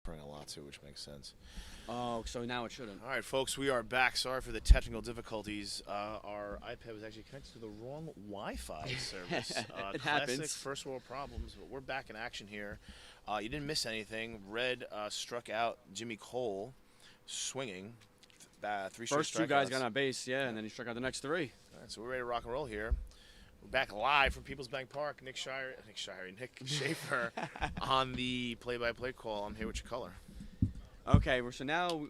A lot too, which makes sense. Oh, so now it shouldn't. All right, folks, we are back. Sorry for the technical difficulties. Our iPad was actually connected to the wrong Wi-Fi service. It Classic happens. first world problems, but we're back in action here. You didn't miss anything. Red struck out Jimmy Cole, swinging. Three straight First two guys strikeouts. got on base, yeah, and then he struck out the next three. All right, so we're ready to rock and roll here. We're back live from People's Bank Park. Nick Schaefer on the play-by-play call. I'm here with your color. Okay, so now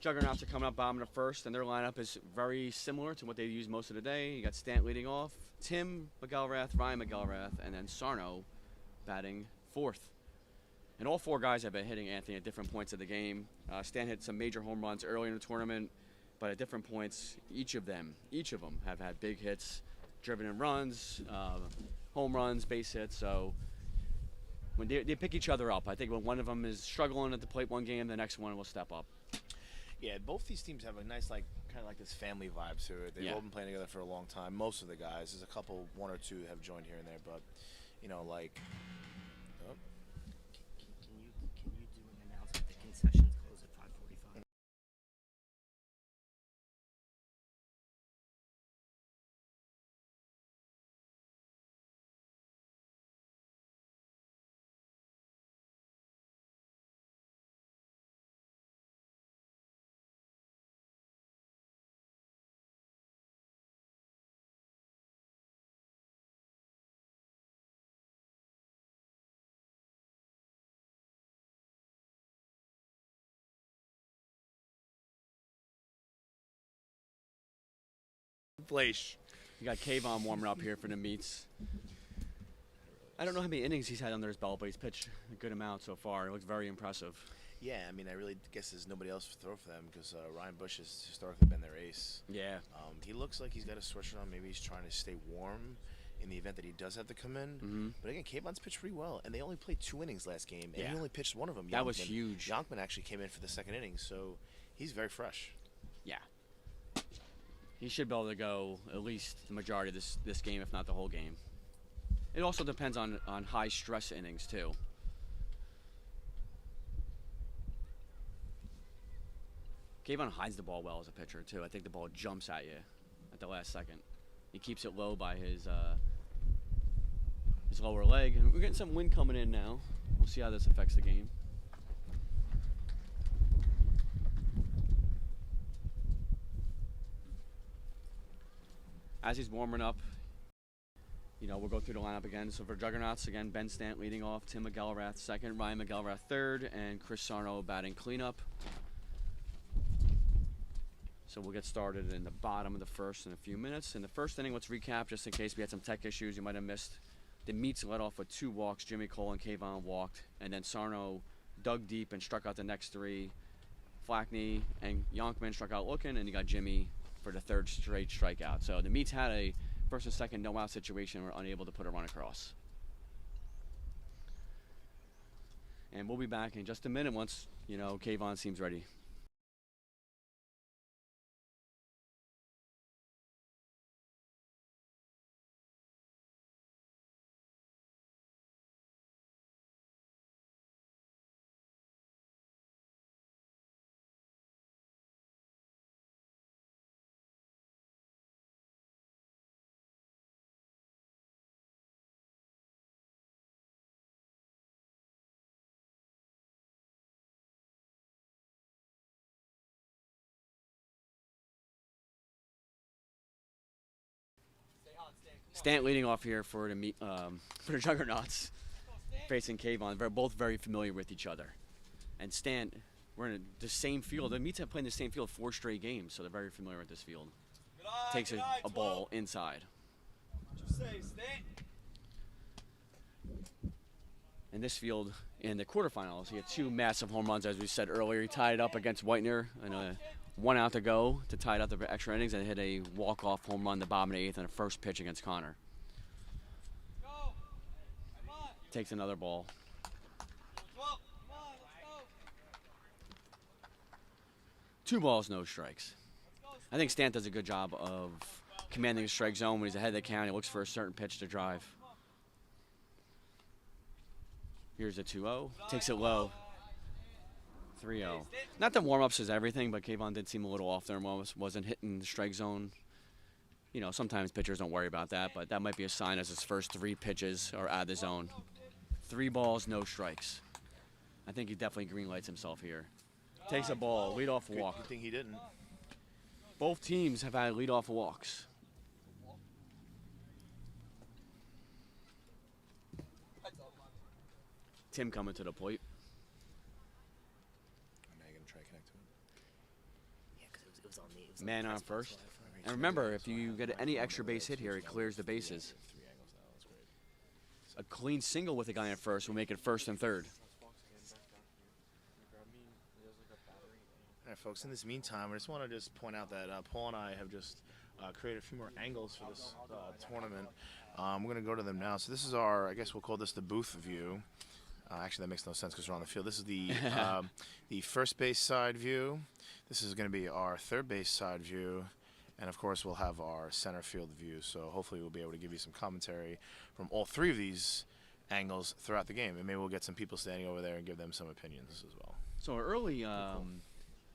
Juggernauts are coming up bottom of the first, and their lineup is very similar to what they use most of the day. You got Stant leading off, Tim McElrath, Ryan McElrath, and then Sarno batting fourth. And all four guys have been hitting Anthony at different points of the game. Stan hit some major home runs early in the tournament, but at different points, each of them have had big hits, driven in runs, home runs, base hits. So when they pick each other up, I think when one of them is struggling at the plate one game, the next one will step up. Yeah, both these teams have a nice, kind of this family vibe to it. They've all been playing together for a long time. Most of the guys, there's a couple, one or two have joined here and there, but oh. Can you do an announcement? The concessions close at 5:45. Blaze. You got Kayvon warming up here for the meets. I don't know how many innings he's had under his belt, but he's pitched a good amount so far. It looks very impressive. Yeah, I mean, I really guess there's nobody else to throw for them because Ryan Bush has historically been their ace. Yeah. He looks like he's got a sweatshirt on. Maybe he's trying to stay warm in the event that he does have to come in. Mm-hmm. But again, Kayvon's pitched pretty well, and they only played 2 innings last game, and he only pitched one of them. That was huge. Yonkman actually came in for the second inning, so he's very fresh. Yeah. He should be able to go at least the majority of this game, if not the whole game. It also depends on high stress innings too. Kayvon hides the ball well as a pitcher too. I think the ball jumps at you at the last second. He keeps it low by his lower leg. And we're getting some wind coming in now. We'll see how this affects the game. As he's warming up, we'll go through the lineup again. So for Juggernauts, again, Ben Stant leading off, Tim McElrath second, Ryan McElrath third, and Chris Sarno batting cleanup. So we'll get started in the bottom of the first in a few minutes. In the first inning, let's recap just in case we had some tech issues you might have missed. The meets led off with 2 walks. Jimmy Cole and Kayvon walked, and then Sarno dug deep and struck out the next 3. Flackney and Yonkman struck out looking, and you got Jimmy for the third straight strikeout. So the Meats had a first and second no-out situation. We're unable to put a run across. And we'll be back in just a minute once, Kayvon seems ready. Stant leading off here for the Juggernauts, facing Kayvon. They're both very familiar with each other. And Stant, we're in the same field. The Meats have played in the same field 4 straight games, so they're very familiar with this field. Takes a ball inside. In this field, in the quarterfinals, he had 2 massive home runs, as we said earlier. He tied it up against Whitener, and 1 out to go to tie it out the extra innings, and hit a walk-off home run in the bottom of the 8th on a first pitch against Connor. Takes another ball. 2 balls, no strikes. I think Stant does a good job of commanding the strike zone. When he's ahead of the count, he looks for a certain pitch to drive. Here's a 2-0. Takes it low. 3-0. Not that warm-ups is everything, but Kayvon did seem a little off there and wasn't hitting the strike zone. You know, sometimes pitchers don't worry about that, but that might be a sign as his first 3 pitches are out of the zone. 3 balls, no strikes. I think he definitely green lights himself here. Takes a ball, leadoff walk. Good thing he didn't. Both teams have had leadoff walks. Tim coming to the plate. Am I going to try to connect to it? Yeah, because it was on me. It was Man on on the press box first. live. And remember, if you get any extra base hit here, it clears the bases. 3 angles now. That's great. A clean single with a guy at first will make it first and third. All right, folks. In this meantime, I just want to point out that Paul and I have just created a few more angles for this tournament. We're going to go to them now. So this is our, I guess we'll call this the booth view. Actually, that makes no sense because we're on the field. This is the the first base side view. This is going to be our third base side view. And, of course, we'll have our center field view. So hopefully we'll be able to give you some commentary from all 3 of these angles throughout the game. And maybe we'll get some people standing over there and give them some opinions as well. So an early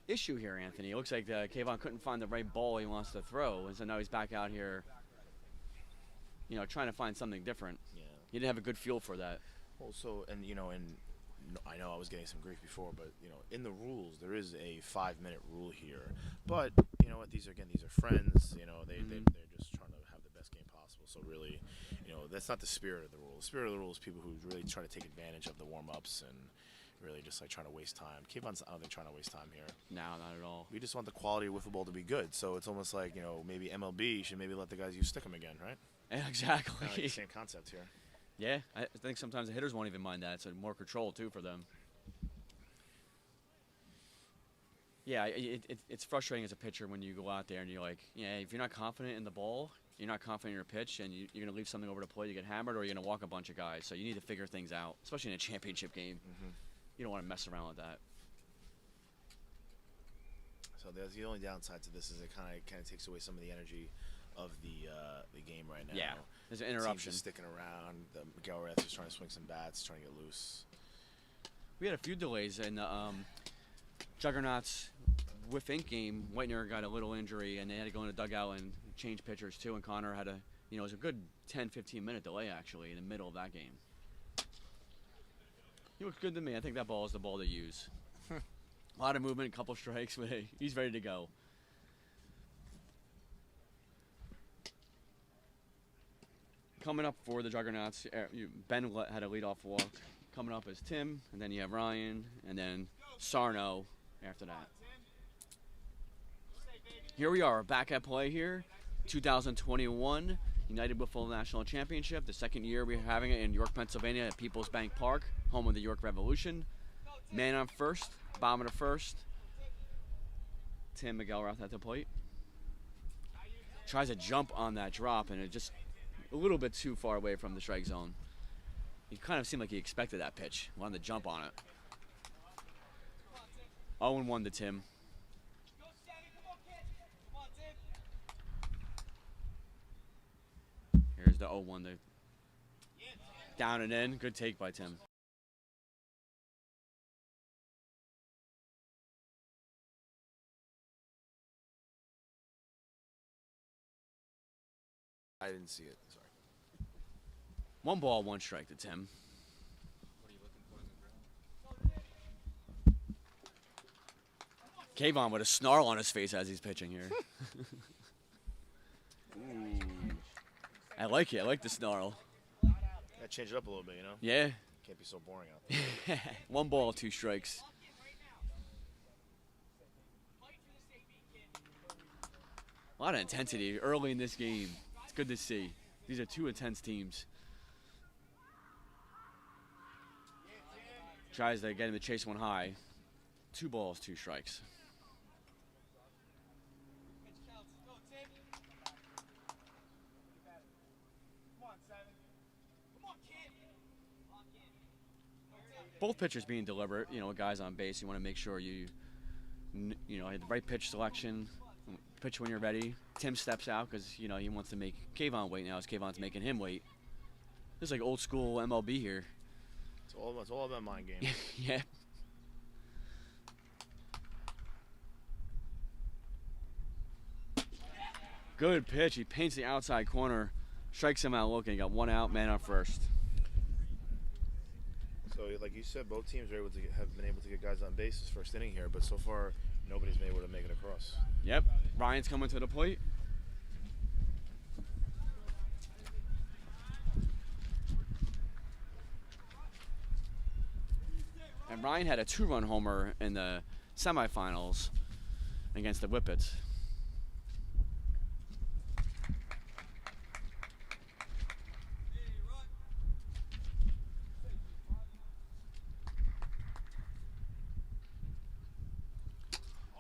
issue here, Anthony. It looks like Kayvon couldn't find the right ball he wants to throw. And so now he's back out here, you know, trying to find something different. Yeah. He didn't have a good feel for that. Also, and you know, I know I was getting some grief before, but you know, in the rules there is a 5-minute rule here. But you know what? These are friends. You know, they're just trying to have the best game possible. So really, you know, that's not the spirit of the rule. The spirit of the rule is people who really try to take advantage of the warm-ups and really just like trying to waste time. Kayvon's, I don't think, trying to waste time here. No, not at all. We just want the quality of wiffle ball to be good. So it's almost like, you know, maybe MLB should maybe let the guys use stick 'em again, right? Exactly. Same concept here. Yeah, I think sometimes the hitters won't even mind that. It's more control, too, for them. Yeah, it's frustrating as a pitcher when you go out there and you're like, yeah, if you're not confident in the ball, you're not confident in your pitch, and you're going to leave something over the plate, you get hammered, or you're going to walk a bunch of guys. So you need to figure things out, especially in a championship game. You don't want to mess around with that. So there's the only downside to this is it kind of takes away some of the energy of the game right now. Yeah, there's an Teams interruption. are sticking around. The McElrath is trying to swing some bats, trying to get loose. We had a few delays in the Juggernauts with Inc. game. Whitener got a little injury, and they had to go in the dugout and change pitchers too. And Connor had it was a good 10-15 minute delay actually in the middle of that game. He looks good to me. I think that ball is the ball to use. A lot of movement, a couple strikes, but hey, he's ready to go. Coming up for the Juggernauts, Ben had a leadoff walk. Coming up is Tim, and then you have Ryan, and then Sarno after that. Here we are, back at play here, 2021 United Wiffle National Championship, the second year we're having it in York, Pennsylvania at People's Bank Park, home of the York Revolution. Man on first, bottom of the first. Tim McElrath at the plate. Tries to jump on that drop, and it just a little bit too far away from the strike zone. He kind of seemed like he expected that pitch, wanted to jump on it. 0-1 to Tim. Here's the 0-1 to down and in. Good take by Tim. I didn't see it. Sorry. 1 ball, 1 strike to Tim. Kayvon with a snarl on his face as he's pitching here. I like it. I like the snarl. Gotta change it up a little bit, you know? Yeah. Can't be so boring out there. 1 ball, 2 strikes. A lot of intensity early in this game. It's good to see. These are 2 intense teams. Tries to get him to chase 1 high. 2 balls, 2 strikes. Both pitchers being deliberate, with guys on base. You want to make sure you have the right pitch selection, pitch when you're ready. Tim steps out because, he wants to make Kayvon wait now as Kayvon's making him wait. This is like old school MLB here. It's all about mind game. Yeah. Good pitch. He paints the outside corner, strikes him out looking. Got one out, man on first. So, like you said, both teams are able to have been able to get guys on base this first inning here, but so far nobody's been able to make it across. Yep. Ryan's coming to the plate. And Ryan had a 2-run homer in the semifinals against the Whippets.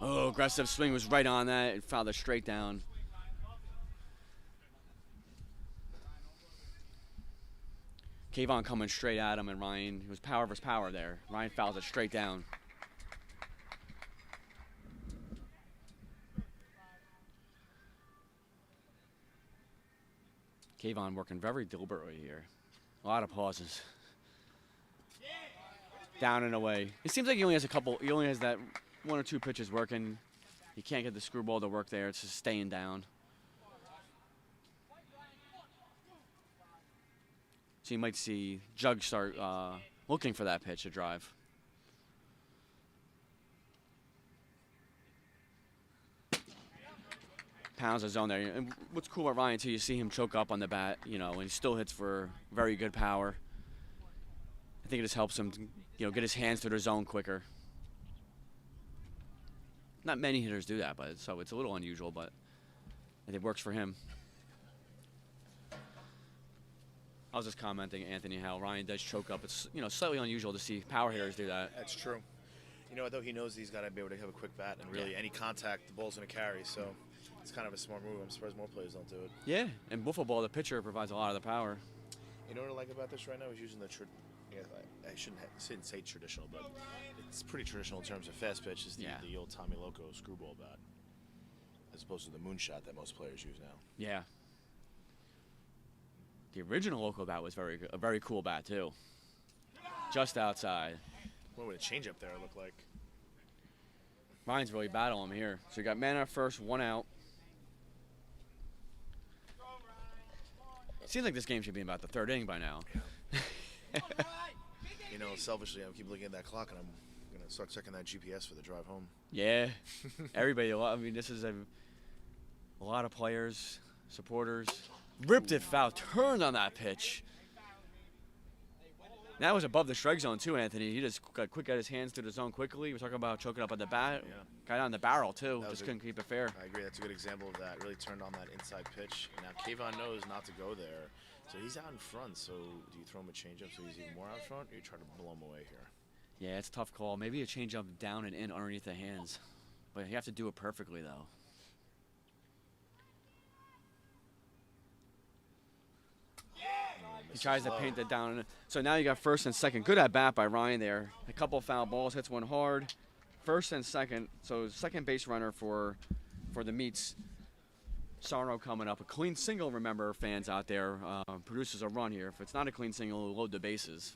Oh, aggressive swing was right on that. It fouled it straight down. Kayvon coming straight at him, and Ryan, it was power versus power there. Ryan fouls it straight down. Kayvon working very deliberately here. A lot of pauses. Down and away. It seems like he only has that 1 or 2 pitches working. He can't get the screwball to work there. It's just staying down. So you might see Jug start looking for that pitch to drive. Pounds the zone there. And what's cool about Ryan, too, you see him choke up on the bat, and he still hits for very good power. I think it just helps him, get his hands to the zone quicker. Not many hitters do that, so it's a little unusual, but it works for him. I was just commenting, Anthony, how Ryan does choke up. It's slightly unusual to see power hitters do that. That's true. Though he knows he's got to be able to have a quick bat, and really any contact, the ball's going to carry. So it's kind of a smart move. I'm surprised more players don't do it. Yeah, and wiffle ball, the pitcher provides a lot of the power. You know what I like about this right now? He's using the I shouldn't say traditional, but it's pretty traditional in terms of fast pitch. Is the old Tommy Loco screwball bat, as opposed to the moonshot that most players use now. Yeah. The original Loco bat was a very cool bat too. Just outside. What would a changeup there look like? Ryan's really battling him here. So you got man at first, 1 out. Seems like this game should be about the 3rd inning by now. Yeah. Selfishly, I keep looking at that clock, and I'm going to start checking that GPS for the drive home. Yeah. Everybody, this is a lot of players, supporters. Ripped it foul, turned on that pitch. That was above the strike zone, too, Anthony. He just got quick at his hands to the zone quickly. We're talking about choking up on the bat. Yeah. Got on the barrel, too. Just couldn't keep it fair. I agree. That's a good example of that. Really turned on that inside pitch. And now Kayvon knows not to go there. So he's out in front. So do you throw him a changeup so he's even more out front, or you try to blow him away here? Yeah, it's a tough call. Maybe a changeup down and in underneath the hands. But you have to do it perfectly, though. He tries to paint that down. So now you got first and second. Good at bat by Ryan there. A couple foul balls, hits one hard. First and second. So second base runner for the Meats. Sarno coming up. A clean single, remember, fans out there, produces a run here. If it's not a clean single, we'll load the bases.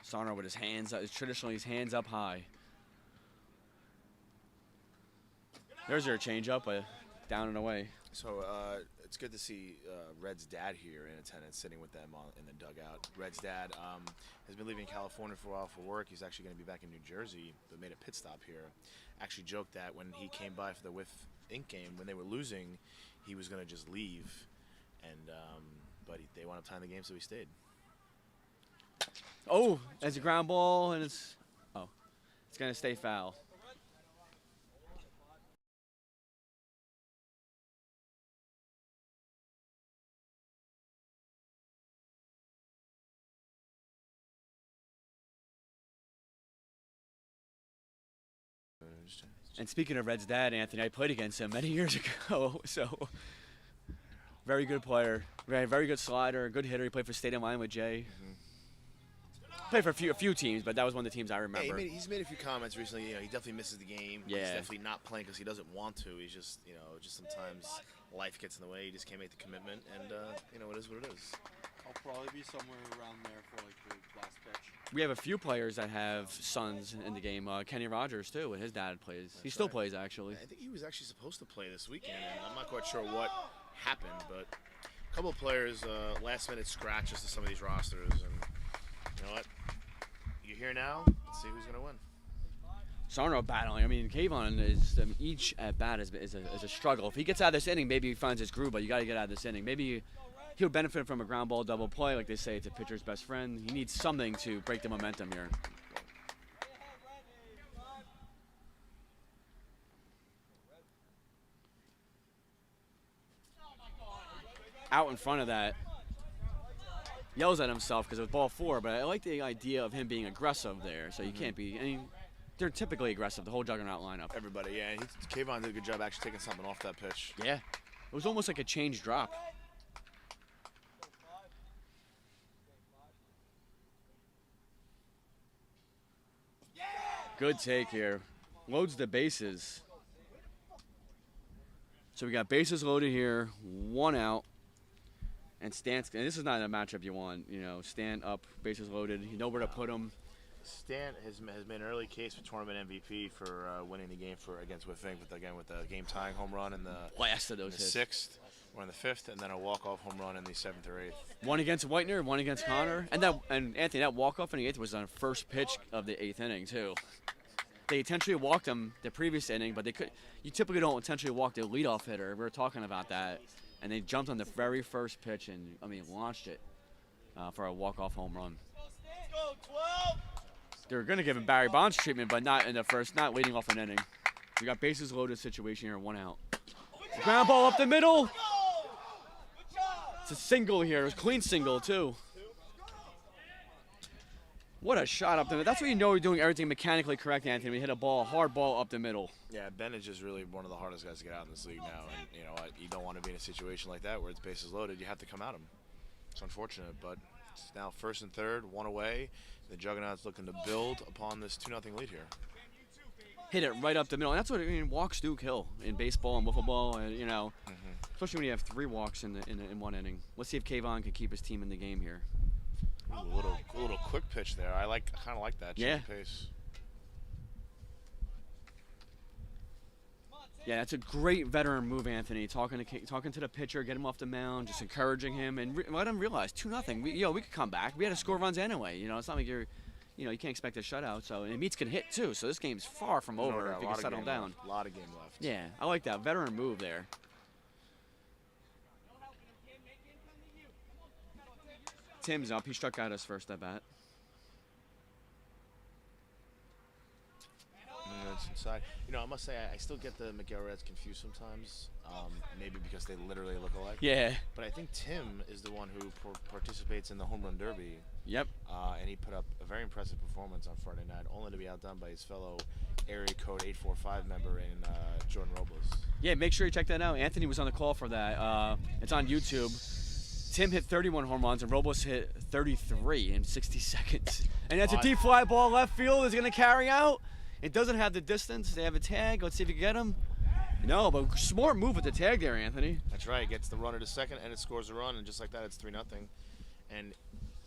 Sarno with his hands, traditionally his hands up high. There's your changeup, down and away. So it's good to see Red's dad here in attendance, sitting with them in the dugout. Red's dad has been leaving California for a while for work. He's actually going to be back in New Jersey, but made a pit stop here. Actually joked that when he came by for the With Inc. game, when they were losing, he was going to just leave, and but they wound up tying the game, so he stayed. Oh, it's a ground ball, and it's going to stay foul. And speaking of Red's dad, Anthony, I played against him many years ago. So, very good player, very good slider, good hitter. He played for State of Mind with Jay. Mm-hmm. Played for a few teams, but that was one of the teams I remember. Yeah, he's made a few comments recently. He definitely misses the game. Yeah. He's definitely not playing because he doesn't want to. He's just, just sometimes life gets in the way. He just can't make the commitment, and it is what it is. I'll probably be somewhere around there for like the last pitch. We have a few players that have sons in the game. Kenny Rogers too, and his dad plays. He That's still right. plays actually. I think he was actually supposed to play this weekend, and I'm not quite sure what happened, but a couple of players last-minute scratches to some of these rosters, and you know what? You're here now. Let's see who's going to win. Sarno battling. I mean, Kayvon is each at bat is a struggle. If he gets out of this inning, maybe he finds his groove. But you got to get out of this inning. Maybe he'll benefit from a ground ball double play, like they say. It's a pitcher's best friend. He needs something to break the momentum here. Out in front of that, yells at himself because it was ball 4. But I like the idea of him being aggressive there. So you can't be. I mean, they're typically aggressive, the whole Juggernaut lineup. Everybody, yeah. Kayvon did a good job actually taking something off that pitch. Yeah. It was almost like a change drop. Good take here. Loads the bases. So we got bases loaded here, 1 out. And Stan's, and this is not a matchup you want, you know, Stan up, bases loaded. You know where to put him. Stan has made an early case for tournament MVP for winning the game against Whiffing with the game tying home run in the Blast of those hits. 6th or in the 5th, and then a walk-off home run in the 7th or 8th. One against Whitener, one against Connor, and Anthony, that walk-off in the 8th was on the first pitch of the 8th inning too. They intentionally walked him the previous inning, but they could. You typically don't intentionally walk the leadoff hitter. We were talking about that, and they jumped on the very first pitch and launched it for a walk-off home run. They're going to give him Barry Bonds treatment, but not in the first, not leading off an inning. We got bases loaded situation here, 1 out. Ground ball up the middle. It's a single here. It's a clean single too. What a shot up the middle. That's when you know you're doing everything mechanically correct, Anthony. We hit a hard ball up the middle. Yeah, Benage is really one of the hardest guys to get out in this league now. And you know what? You don't want to be in a situation like that where it's bases loaded. You have to come at him. It's unfortunate, but it's now 1st and 3rd, 1 away. The Juggernauts looking to build upon this 2-0 lead here. Hit it right up the middle. And that's what walks do kill in baseball and wiffle ball, and especially when you have 3 walks in one inning. Let's see if Kayvon can keep his team in the game here. Ooh, a little quick pitch there. I kind of like that. Yeah. Pace. Yeah, that's a great veteran move, Anthony. Talking to the pitcher, get him off the mound, just encouraging him, and let him realize 2-0. We could come back. We had to score runs anyway. It's not like you can't expect a shutout. So and Meats can hit too. So this game's far from over if you can settle down. A lot of game left. Yeah, I like that veteran move there. Tim's up. He struck out his first at bat. It's inside. I must say I still get the McGill-Reds confused sometimes. Maybe because they literally look alike. Yeah. But I think Tim is the one who participates in the home run derby. Yep. And he put up a very impressive performance on Friday night, only to be outdone by his fellow area code 845 member in Jordan Robles. Yeah, make sure you check that out. Anthony was on the call for that. It's on YouTube. Tim hit 31 home runs, and Robles hit 33 in 60 seconds. And that's a deep fly ball left field is going to carry out. It doesn't have the distance. They have a tag. Let's see if you can get him. No, but smart move with the tag there, Anthony. That's right. Gets the runner to second, and it scores a run, and just like that, it's 3-0. And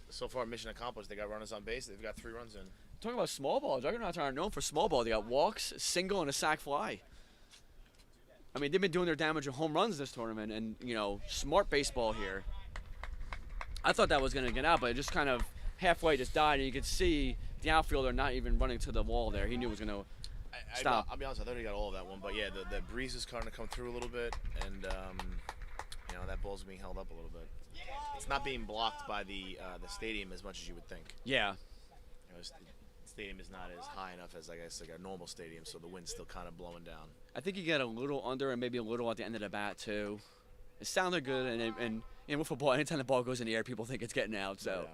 so far, mission accomplished. They got runners on base. They've got 3 runs in. Talking about small ball, Juggernauts aren't known for small ball. They got walks, single, and a sac fly. I mean, they've been doing their damage with home runs this tournament, and, smart baseball here. I thought that was going to get out, but it just kind of halfway just died, and you could see the outfielder not even running to the wall there. He knew it was going to stop. I'll be honest, I thought he got all of that one, but yeah, the breeze is starting to come through a little bit, and that ball's being held up a little bit. It's not being blocked by the stadium as much as you would think. Yeah. The stadium is not as high enough as, I guess, like a normal stadium, so the wind's still kind of blowing down. I think you get a little under and maybe a little at the end of the bat, too. It sounded good, and with football, anytime the ball goes in the air, people think it's getting out, so.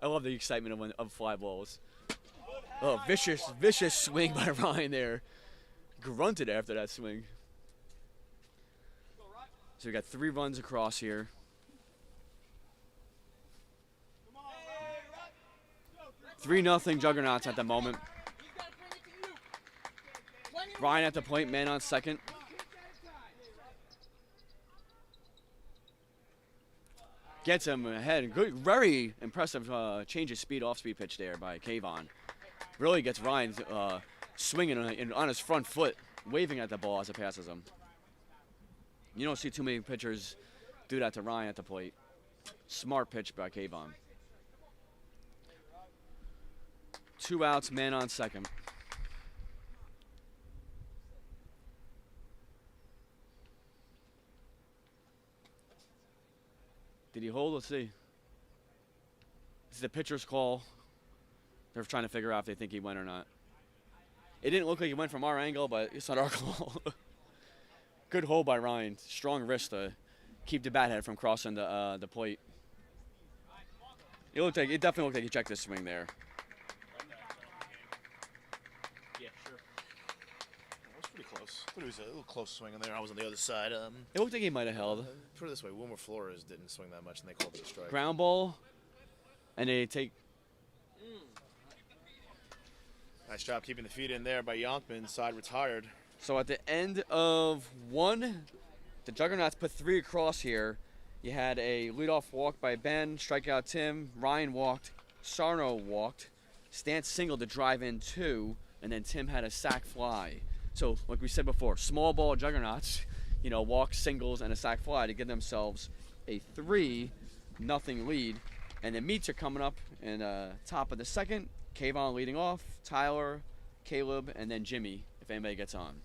I love the excitement of fly balls. Oh, vicious swing by Ryan there. Grunted after that swing. So we got 3 runs across here. Three 3-0 Juggernauts at the moment. Ryan at the plate, man on second. Gets him ahead. Good, very impressive change of speed, off-speed pitch there by Kayvon. Really gets Ryan swinging on his front foot, waving at the ball as it passes him. You don't see too many pitchers do that to Ryan at the plate. Smart pitch by Kayvon. 2 outs, man on second. Did he hold? Let's see. This is the pitcher's call. They're trying to figure out if they think he went or not. It didn't look like he went from our angle, but it's not our call. Good hold by Ryan. Strong wrist to keep the bat head from crossing the plate. It definitely looked like he checked his swing there. Yeah, sure. That was pretty close. I thought it was a little close swing in there. I was on the other side. It looked like he might have held. Put it this way, Wilmer Flores didn't swing that much, and they called it a strike. Ground ball, and they take. Nice job keeping the feet in there by Yonkman. Side retired. So at the end of one, the Juggernauts put 3 across here. You had a leadoff walk by Ben, strikeout Tim, Ryan walked, Sarno walked, Stance singled to drive in 2, and then Tim had a sac fly. So like we said before, small ball Juggernauts, walk, singles, and a sac fly to give themselves a 3-0 lead. And the meets are coming up in top of the second. Kayvon leading off, Tyler, Caleb, and then Jimmy, if anybody gets on.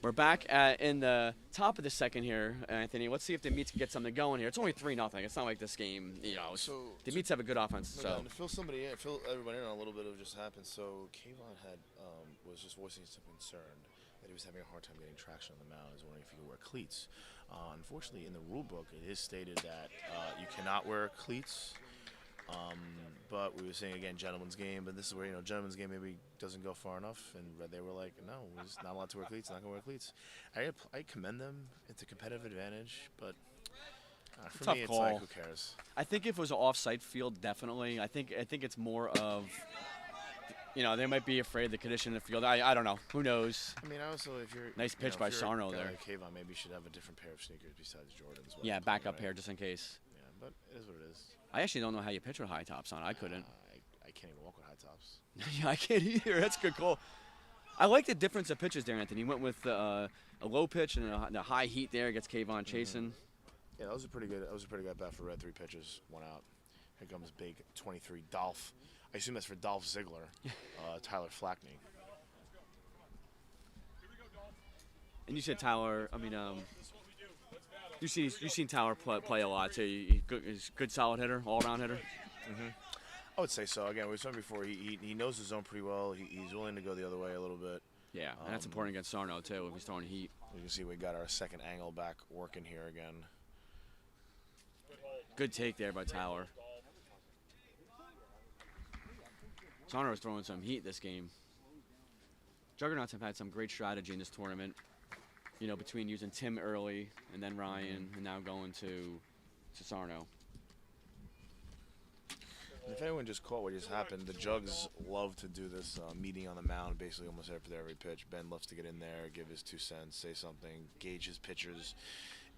We're back in the top of the second here, Anthony. Let's see if the Meats can get something going here. It's only 3-0. It's not like this game, the Meats have a good offense. So to fill everybody in on a little bit of just happened. So Kayvon was just voicing some concern that he was having a hard time getting traction on the mound. He was wondering if he could wear cleats. Unfortunately, in the rule book, it is stated that you cannot wear cleats. But we were saying again, gentleman's game. But this is where gentleman's game maybe doesn't go far enough, and they were like, no, he's not allowed to wear cleats. Not gonna wear cleats. I commend them. It's a competitive advantage, but for me, it's call. like, who cares? I think if it was an off-site field, definitely. I think it's more of, they might be afraid of the condition of the field. I don't know. Who knows? I mean, also if you're nice pitch by Sarno there. Like Kayvon, maybe you should have a different pair of sneakers besides Jordans. Yeah, backup pair just in case. Yeah, but it is what it is. I actually don't know how you pitch with high tops on. I couldn't. I can't even walk with high tops. Yeah, I can't either. That's a good call. I like the difference of pitches there, Anthony. He went with a low pitch and a high heat there. Gets Kayvon chasing. Yeah, that was a pretty good. That was a pretty good bat for red. 3 pitches, 1 out. Here comes big 23 Dolph. I assume that's for Dolph Ziggler, Tyler Flackney. And you said Tyler. I mean, you've seen Tyler play a lot too. He's a good solid hitter, all around hitter. I would say so. Again, we said before, he knows the zone pretty well. He's willing to go the other way a little bit. Yeah, and that's important against Sarno too. If he's throwing heat. You can see we got our second angle back working here again. Good take there by Tyler. Sarno is throwing some heat this game. Juggernauts have had some great strategy in this tournament. You know, between using Tim early and then Ryan, and now going to Sarno. If anyone just caught what just happened, the Jugs love to do this meeting on the mound, basically almost after every pitch. Ben loves to get in there, give his 2 cents, say something, gauge his pitcher's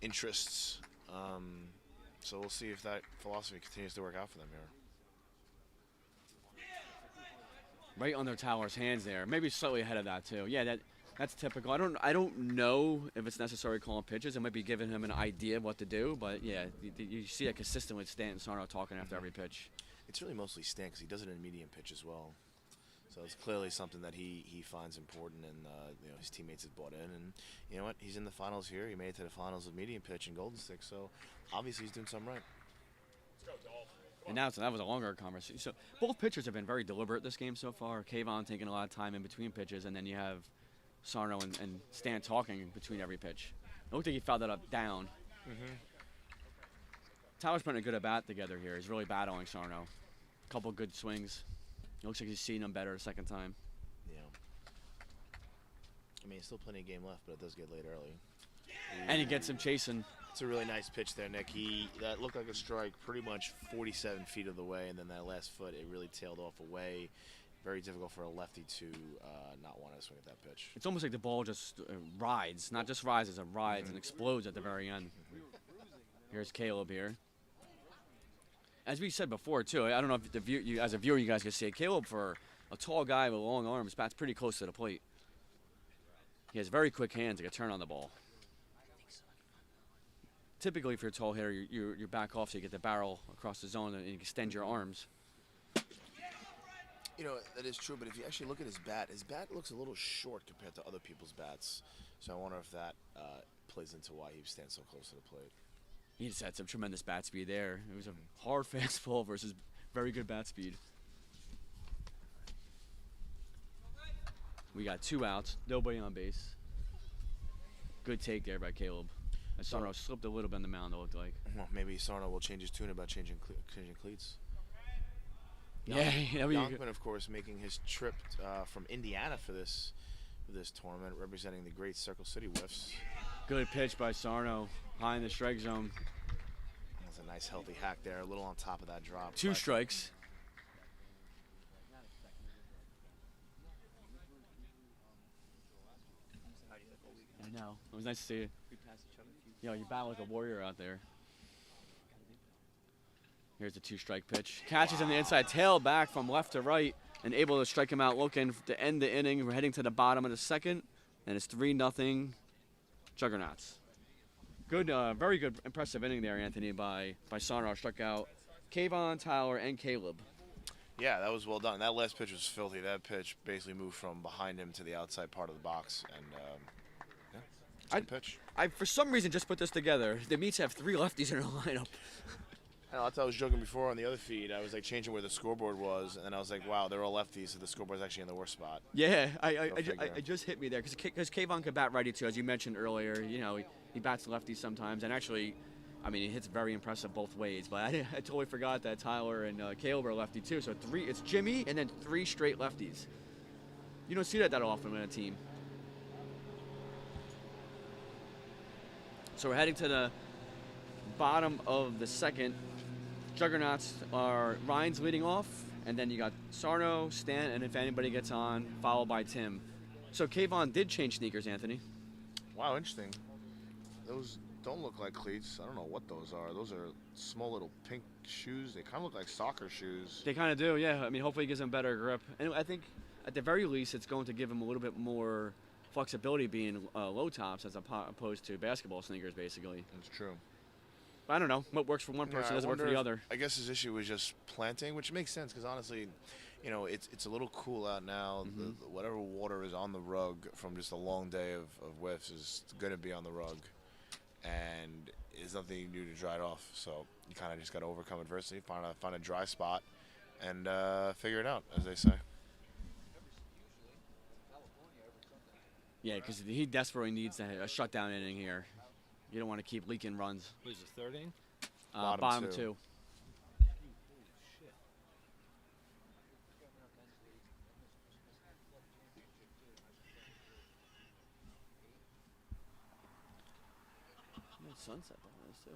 interests. So we'll see if that philosophy continues to work out for them here. Right under Tyler's hands there, maybe slightly ahead of that too. Yeah, that's typical. I don't know if it's necessary calling pitches. It might be giving him an idea of what to do, but yeah, you see that consistently with Stanton Sarno talking after every pitch. It's really mostly Stan because he does it in medium pitch as well. So it's clearly something that he finds important, and you know, his teammates have bought in. And you know what? He's in the finals here. He made it to the finals of medium pitch and Golden Stick. So obviously he's doing something right. And now that was a longer conversation. So both pitchers have been very deliberate this game so far. Kayvon taking a lot of time in between pitches, and then you have Sarno and Stan talking between every pitch. It looked like he fouled that up down. Tyler's putting a good at bat together here. He's really battling Sarno. A couple good swings. It looks like he's seeing him better the second time. Yeah. I mean, still plenty of game left, but it does get late early. And he gets him chasing. It's a really nice pitch there, Nick. That looked like a strike pretty much 47 feet of the way, and then that last foot, it really tailed off away. Very difficult for a lefty to not want to swing at that pitch. It's almost like the ball just rides. Not just rises, it rides and explodes at the very end. Here's Caleb here. As we said before, too, I don't know if as a viewer you guys can see it. Caleb, for a tall guy with long arms, bats pretty close to the plate. He has very quick hands to get turn on the ball. Typically, if you're a tall hitter, you back off so you get the barrel across the zone and you extend your arms. You know, that is true, but if you actually look at his bat looks a little short compared to other people's bats. So I wonder if that plays into why he stands so close to the plate. He just had some tremendous bat speed there. It was a hard fastball versus very good bat speed. We got 2 outs, nobody on base. Good take there by Caleb. And Sarno slipped a little bit on the mound, it looked like. Well, maybe Sarno will change his tune about changing cleats. Yeah, Yonkman, of course, making his trip from Indiana for this tournament, representing the great Circle City Whiffs. Good pitch by Sarno, high in the strike zone. That's a nice healthy hack there, a little on top of that drop. 2 strikes. I know. It was nice to see you. Yo, you bat like a warrior out there. Here's the 2-strike pitch. Catches in the inside, tail back from left to right, and able to strike him out looking to end the inning. We're heading to the bottom of the second, and it's 3-0 Juggernauts. Good, very good, impressive inning there, Anthony, by Sarno. Struck out Kayvon, Tyler, and Caleb. Yeah, that was well done. That last pitch was filthy. That pitch basically moved from behind him to the outside part of the box, and yeah, it's a good pitch. I, for some reason, just put this together. The Meats have 3 lefties in their lineup. I thought I was joking before on the other feed. I was like changing where the scoreboard was, and I was like, wow, they're all lefties, so the scoreboard's actually in the worst spot. Yeah, it just hit me there because Kayvon could bat righty too, as you mentioned earlier. You know, he bats lefties sometimes, and actually, I mean, he hits very impressive both ways. But I totally forgot that Tyler and Caleb are lefty too. So it's Jimmy and then 3 straight lefties. You don't see that often in a team. So we're heading to the bottom of the second. Juggernauts are Ryan's leading off, and then you got Sarno, Stan, and if anybody gets on, followed by Tim. So Kayvon did change sneakers, Anthony. Wow, interesting. Those don't look like cleats. I don't know what those are. Those are small little pink shoes. They kind of look like soccer shoes. They kind of do, yeah. I mean, hopefully it gives him better grip. And I think at the very least it's going to give him a little bit more flexibility being low tops as opposed to basketball sneakers, basically. It's true. But I don't know. What works for one person doesn't work for the other. I guess his issue was just planting, which makes sense because honestly, you know, it's a little cool out now. Whatever water is on the rug from just a long day of whiffs is going to be on the rug. And there's nothing you can do to dry it off. So you kind of just got to overcome adversity, find a dry spot, and figure it out, as they say. Yeah, because he desperately needs a shutdown inning here. You don't want to keep leaking runs. What is the third inning? Bottom two. Sunset behind us too.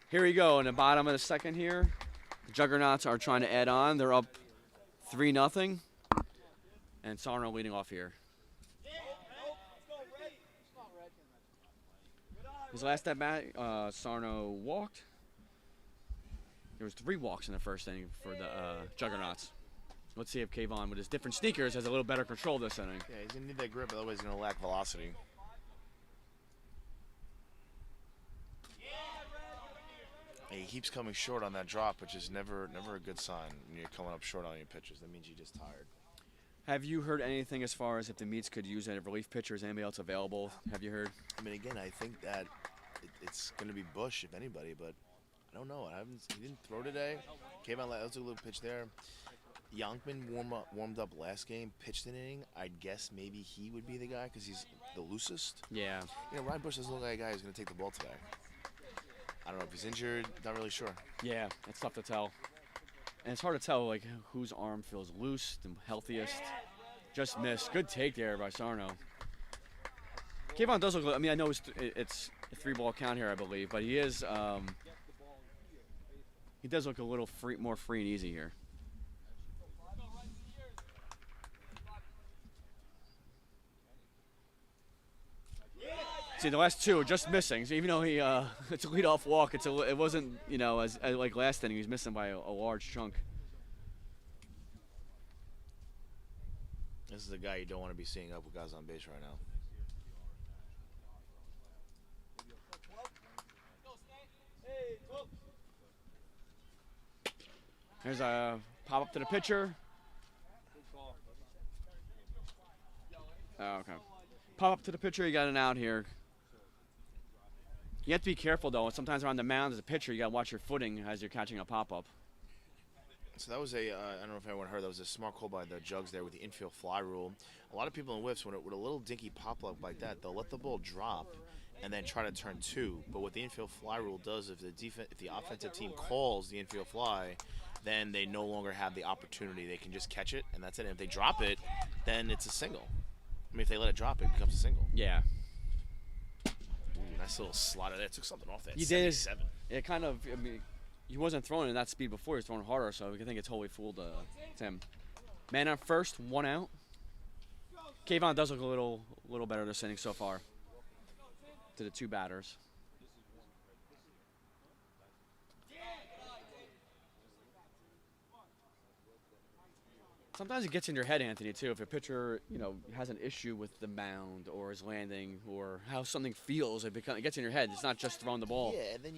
Here we go in the bottom of the second here. The Juggernauts are trying to add on. They're up 3-0. And Sarno leading off here. His last at bat, Sarno walked. There was 3 walks in the first inning for the Juggernauts. Let's see if Kayvon, with his different sneakers, has a little better control this inning. Yeah, he's going to need that grip, otherwise he's going to lack velocity. He keeps coming short on that drop, which is never a good sign when you're coming up short on your pitches. That means you're just tired. Have you heard anything as far as if the Meats could use any relief pitchers? Anybody else available? Have you heard? I mean, again, I think that it's going to be Bush, if anybody, but I don't know. He didn't throw today. Came out, that was a little pitch there. Yonkman warmed up last game, pitched an inning. I'd guess maybe he would be the guy because he's the loosest. Yeah. You know, Ryan Bush doesn't look like a guy who's going to take the ball today. I don't know if he's injured. Not really sure. Yeah, it's tough to tell. And it's hard to tell, like, whose arm feels loose, the healthiest. Just missed. Good take there by Sarno. Kayvon does look, I mean, I know it's a 3-ball count here, I believe, but he is, he does look a little more free and easy here. See, the last 2 are just missing. So even though he it's a leadoff walk, it wasn't, you know, as like last inning, he was missing by a large chunk. This is the guy you don't want to be seeing up with guys on base right now. There's a pop up to the pitcher. Oh, okay. Pop up to the pitcher. You got an out here. You have to be careful, though. Sometimes around the mound as a pitcher, you got to watch your footing as you're catching a pop-up. So that was I don't know if anyone heard, that was a smart call by the Jugs there with the infield fly rule. A lot of people in whiffs, with a little dinky pop-up like that, they'll let the ball drop and then try to turn 2. But what the infield fly rule does, if the offensive team calls the infield fly, then they no longer have the opportunity. They can just catch it, and that's it. And if they drop it, then it's a single. I mean, if they let it drop, it becomes a single. Yeah. Nice little slider there. Took something off that. He did. It kind of, I mean, he wasn't throwing at that speed before. He was throwing harder, so I think it totally fooled Tim. Man up first, 1 out. Kayvon does look a little better this inning so far to the 2 batters. Sometimes it gets in your head, Anthony, too. If a pitcher, has an issue with the mound or his landing or how something feels, it gets in your head. It's not just throwing the ball. Yeah, and then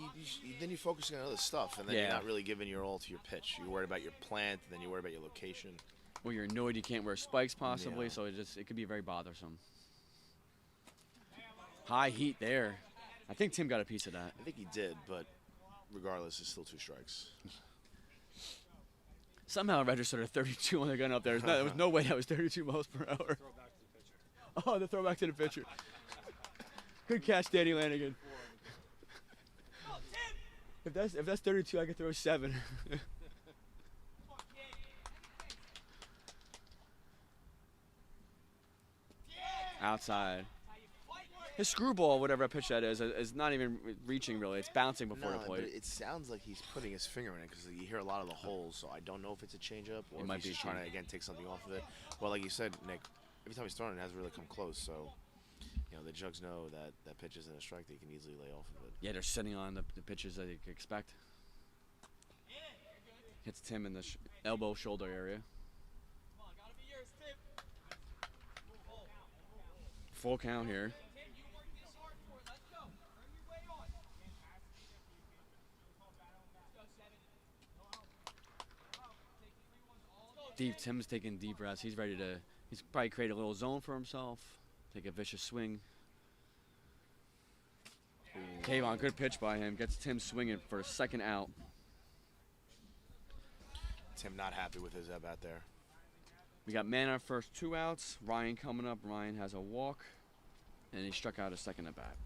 then you're focusing on other stuff, and then you're not really giving your all to your pitch. You're worried about your plant, and then you're worried about your location. Or you're annoyed you can't wear spikes possibly, Yeah. so it could be very bothersome. High heat there. I think Tim got a piece of that. I think he did, but regardless, it's still 2 strikes. Somehow it registered a 32 on the gun up there. There was no way that was 32 miles per hour. Oh, the throwback to the pitcher. Good catch, Danny Lanigan. If that's 32, I could throw 7. Outside. His screwball, whatever pitch that is not even reaching really. It's bouncing before the But plate. it sounds like he's putting his finger in it because you hear a lot of the holes. So I don't know if it's a changeup or if he's just trying to again take something off of it. Well, like you said, Nick, every time he's thrown it, hasn't really come close. So the Jugs know that pitch isn't a strike. They can easily lay off of it. Yeah, they're sitting on the pitches that you could expect. Hits Tim in the elbow shoulder area. Full count here. Tim's taking deep breaths. He's ready to. He's probably create a little zone for himself. Take a vicious swing. Kayvon, good pitch by him. Gets Tim swinging for a 2nd out. Tim not happy with his at bat there. We got man on first, 2 outs. Ryan coming up. Ryan has a walk, and he struck out a 2nd at bat.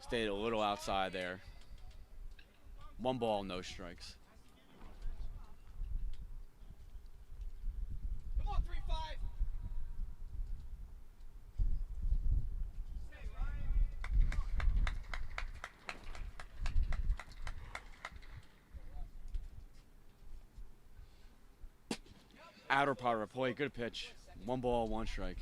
Stayed a little outside there. 1 ball, no strikes. Come on, 3-5. Outer part of the plate, good pitch. 1 ball, 1 strike.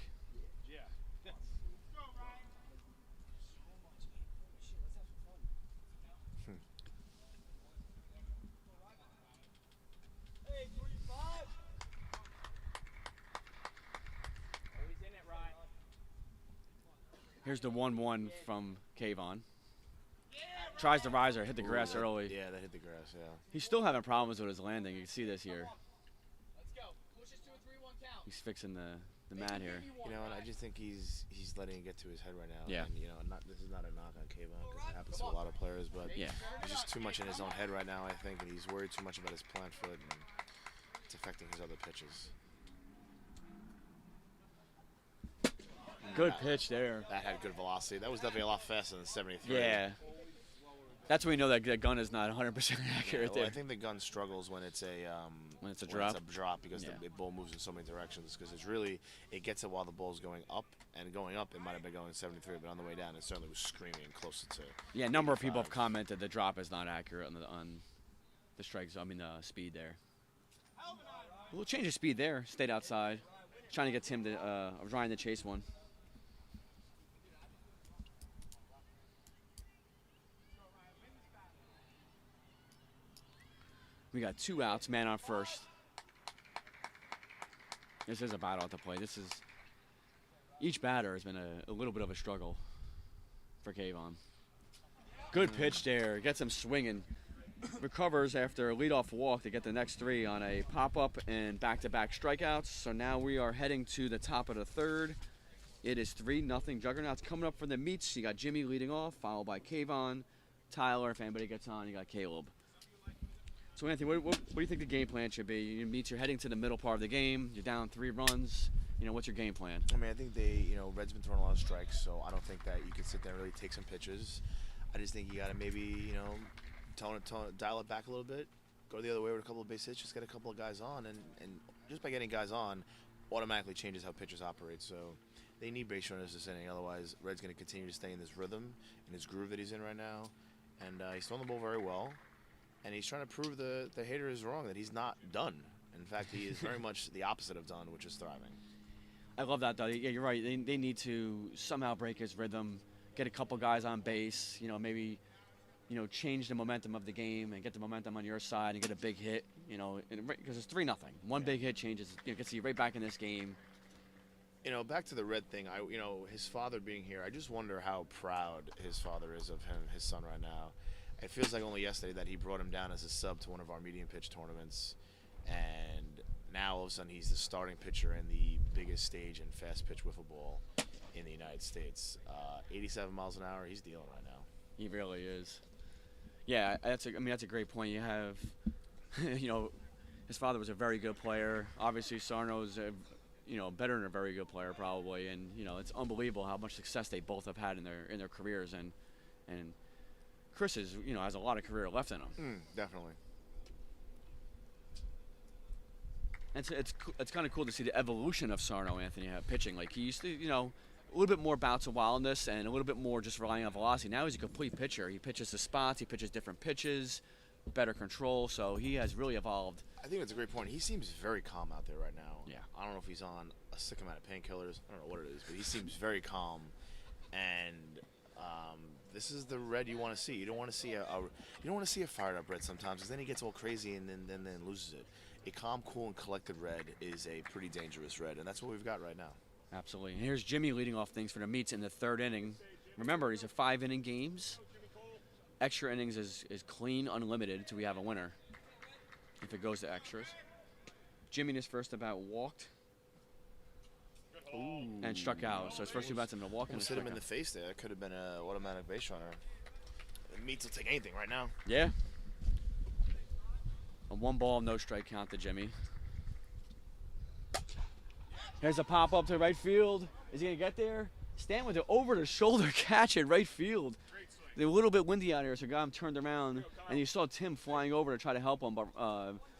Here's the 1-1 from Kayvon. Tries the riser, hit the grass early. Yeah, that hit the grass, yeah. He's still having problems with his landing. You can see this here. Let's go. Push us to a 3-1 count. He's fixing the mat here. And I just think he's letting it get to his head right now. Yeah. And this is not a knock on Kayvon because it happens to a lot of players, but Yeah. he's just too much in his own head right now, I think, and he's worried too much about his plant foot, and it's affecting his other pitches. Good pitch there. That had good velocity. That was definitely a lot faster than 73. Yeah. That's when we know that the gun is not 100% accurate Well, there. I think the gun struggles when it's a drop because Yeah. the ball moves in so many directions. Because it gets it while the ball's going up, and going up it might have been going 73, but on the way down it certainly was screaming closer to. Yeah, a number of people 85. have commented the drop is not accurate on the strikes. I mean the speed there. A little change of speed there. Stayed outside, trying to get Tim to Ryan to chase one. We got 2 outs, man on first. This is a battle at the plate. Each batter has been a little bit of a struggle for Kayvon. Good pitch there, gets him swinging. Recovers after a leadoff walk to get the next 3 on a pop-up and back-to-back strikeouts. So now we are heading to the top of the 3rd. It is 3-0 Juggernauts coming up for the meets. You got Jimmy leading off, followed by Kayvon, Tyler. If anybody gets on, you got Caleb. So Anthony, what do you think the game plan should be? You're heading to the middle part of the game. You're down 3 runs. What's your game plan? I mean, I think Red's been throwing a lot of strikes, so I don't think that you can sit there and really take some pitches. I just think you got to maybe, dial it back a little bit, go the other way with a couple of base hits, just get a couple of guys on, and just by getting guys on, automatically changes how pitchers operate. So they need base runners this inning. Otherwise, Red's going to continue to stay in this rhythm, in his groove that he's in right now. And he's throwing the ball very well. And he's trying to prove the hater is wrong, that he's not done. In fact, he is very much the opposite of done, which is thriving. I love that, though. Yeah, you're right. They need to somehow break his rhythm, get a couple guys on base, maybe, change the momentum of the game and get the momentum on your side and get a big hit, because it's 3-0. One big hit changes, gets you right back in this game. Back to the Red thing, his father being here, I just wonder how proud his father is of him, his son right now. It feels like only yesterday that he brought him down as a sub to one of our medium pitch tournaments, and now all of a sudden he's the starting pitcher in the biggest stage in fast pitch wiffle ball in the United States. 87 miles an hour, he's dealing right now. He really is. Yeah, that's a great point. You have, his father was a very good player. Obviously, Sarno's better than a very good player probably, and it's unbelievable how much success they both have had in their careers, and Chris is has a lot of career left in him. Definitely. And it's kind of cool to see the evolution of Sarno, Anthony, pitching. Like, he used to, a little bit more bouts of wildness and a little bit more just relying on velocity. Now he's a complete pitcher. He pitches the spots, he pitches different pitches, better control, so he has really evolved. I think that's a great point. He seems very calm out there right now. Yeah. I don't know if he's on a sick amount of painkillers. I don't know what it is, but he seems very calm. And this is the Red you want to see. You don't want to see a fired up Red sometimes, because then he gets all crazy and then loses it. A calm, cool, and collected Red is a pretty dangerous Red, and that's what we've got right now. Absolutely. And here's Jimmy leading off things for the Meats in the 3rd inning. Remember, these are 5-inning games. Extra innings is clean, unlimited until we have a winner, if it goes to extras. Jimmy in his first at-bat walked and struck out. So his first 2 bats, I'm going to walk and hit him in the face there. That could have been an automatic base runner. The Meats will take anything right now. Yeah. A 1-ball, no strike count to Jimmy. Here's a pop-up to right field. Is he going to get there? Stan with an over-the-shoulder catch at right field. They're a little bit windy out here, so got him turned around, and you saw Tim flying over to try to help him, but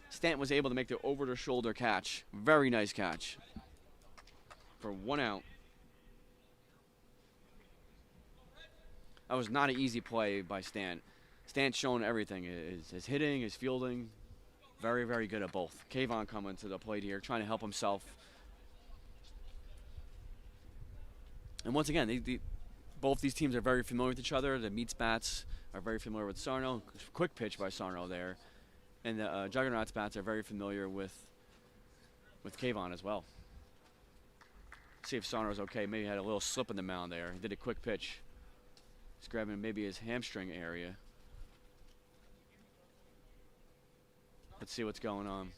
Stanton was able to make the over-the-shoulder catch. Very nice catch for 1 out. That was not an easy play by Stan. Stan's showing everything, his hitting, his fielding. Very, very good at both. Kayvon coming to the plate here, trying to help himself. And once again, both these teams are very familiar with each other. The Meats bats are very familiar with Sarno. Quick pitch by Sarno there. And the Juggernauts bats are very familiar with Kayvon as well. See if Sarno's okay. Maybe he had a little slip in the mound there. He did a quick pitch. He's grabbing maybe his hamstring area. Let's see what's going on.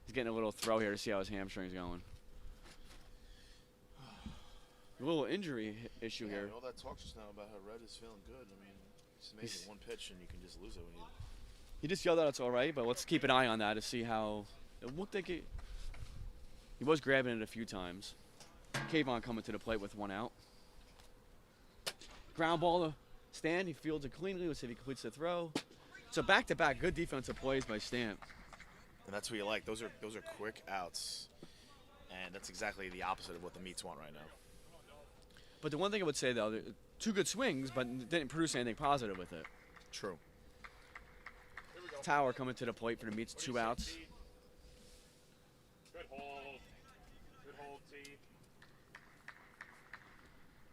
He's getting a little throw here to see how his hamstring's going. A little injury issue here. All that talk just now about how Red is feeling good. I mean, it's amazing. One pitch and you can just lose it when you. He just yelled out it's all right, but let's keep an eye on that to see how. It looked like he was grabbing it a few times. Kayvon coming to the plate with 1 out. Ground ball to Stan. He fields it cleanly. Let's see if he completes the throw. So back-to-back good defensive plays by Stan. And that's what you like. Those are quick outs, and that's exactly the opposite of what the Meats want right now. But the one thing I would say, though, 2 good swings, but didn't produce anything positive with it. True. Tower coming to the plate for the Meats, 2 outs. Good hold. Good hold, T.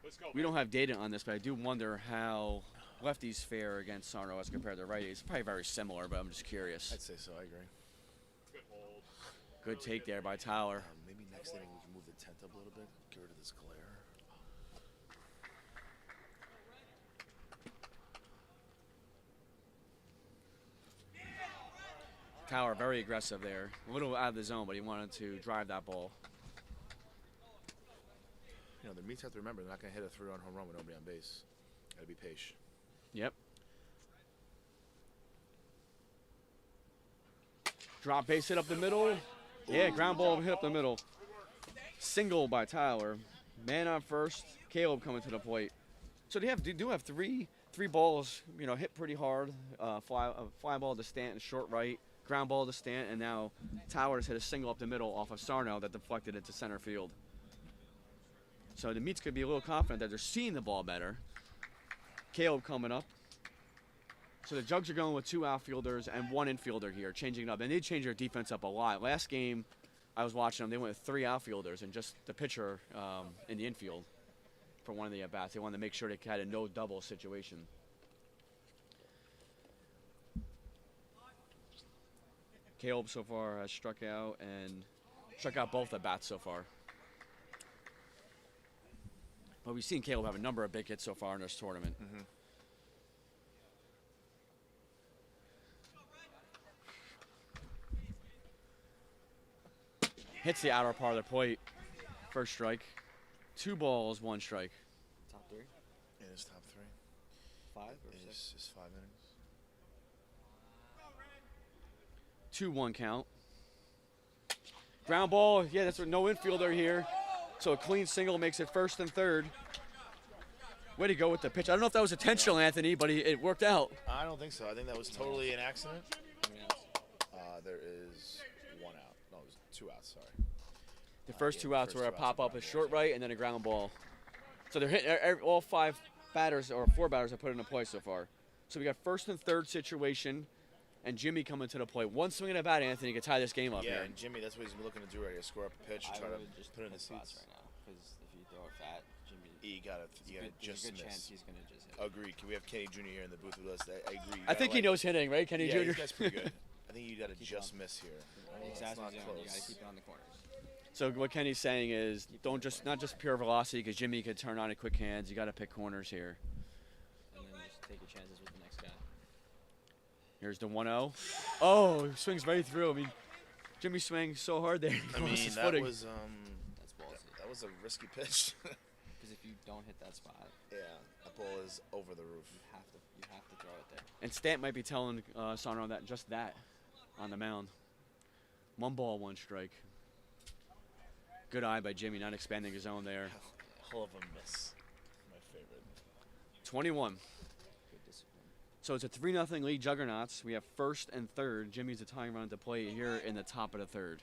Let's go. We don't have data on this, but I do wonder how lefties fare against Sarno as compared to righties. Probably very similar, but I'm just curious. I'd say so. I agree. Good hold. Good take there by Tower. Maybe next inning we can move the tent up a little bit, get rid of this glare. Tower very aggressive there. A little out of the zone, but he wanted to drive that ball. The Meats have to remember they're not going to hit a 3-run home run with nobody on base. Got to be patient. Yep. Drop base hit up the middle. Yeah, ground ball hit up the middle. Single by Tyler. Man on first. Caleb coming to the plate. So they do have three balls, hit pretty hard. Fly ball to Stanton, short right. Ground ball to Stant, and now Towers hit a single up the middle off of Sarno that deflected into center field. So the Meats could be a little confident that they're seeing the ball better. Caleb coming up. So the Jugs are going with 2 outfielders and 1 infielder here, changing it up. They need to change their defense up a lot. Last game, I was watching them, they went with 3 outfielders and just the pitcher in the infield for one of the at-bats. They wanted to make sure they had a no-double situation. Caleb so far has struck out both at-bats so far. But we've seen Caleb have a number of big hits so far in this tournament. Mm-hmm. Hits the outer part of the plate. First strike. 2 balls, 1 strike. Top 3? It is top 3. 5 or It 6? is 5 innings. 2-1 count. Ground ball. Yeah, that's what, no infielder here. So a clean single makes it 1st and 3rd. Way to go with the pitch. I don't know if that was intentional, Anthony, but it worked out. I don't think so. I think that was totally an accident. Yeah. There is 1 out. No, it was 2 outs. Sorry. The first yeah, 2 the outs first were a 2 outs pop are up, a ground short balls, right, and then a ground ball. So they're hitting all 5 batters, or 4 batters have put into play so far. So we got 1st and 3rd situation, and Jimmy coming to the plate. 1 swing at a bat, Anthony, could tie this game up Yeah, here. and Jimmy, that's what he's been looking to do right here. Score up a pitch, I try to would just put it in the hit spots seats. right now, because if you throw it fat, Jimmy, You gotta there's just a good chance miss. he's gonna just hit. Agreed. Can we have Kenny Jr. here in the booth with us? I agree. You I think gotta, he knows hitting, right, Kenny yeah, Jr.? this guy's pretty good. I think you gotta Keep just on. miss here. It's Exactly. not You close. gotta keep it on the corners. So what Kenny's saying is, not just pure velocity, because Jimmy could turn on at quick hands. You got to pick corners here. And then just take your chances with the next guy. Here's the 1-0. Oh, he swings right through. I mean, Jimmy swung so hard there. He I lost mean, his that footing. was That's ballsy. that was a risky pitch. Because if you don't hit that spot, Yeah, that ball is over the roof. you have to throw it there. And Stant might be telling Sarno that on the mound. 1 ball, 1 strike. Good eye by Jimmy, not expanding his own there. Hell of a miss. My favorite. 21. Good discipline. So it's a 3-0 lead, Juggernauts. We have 1st and 3rd. Jimmy's a tying run to play here in the top of the 3rd.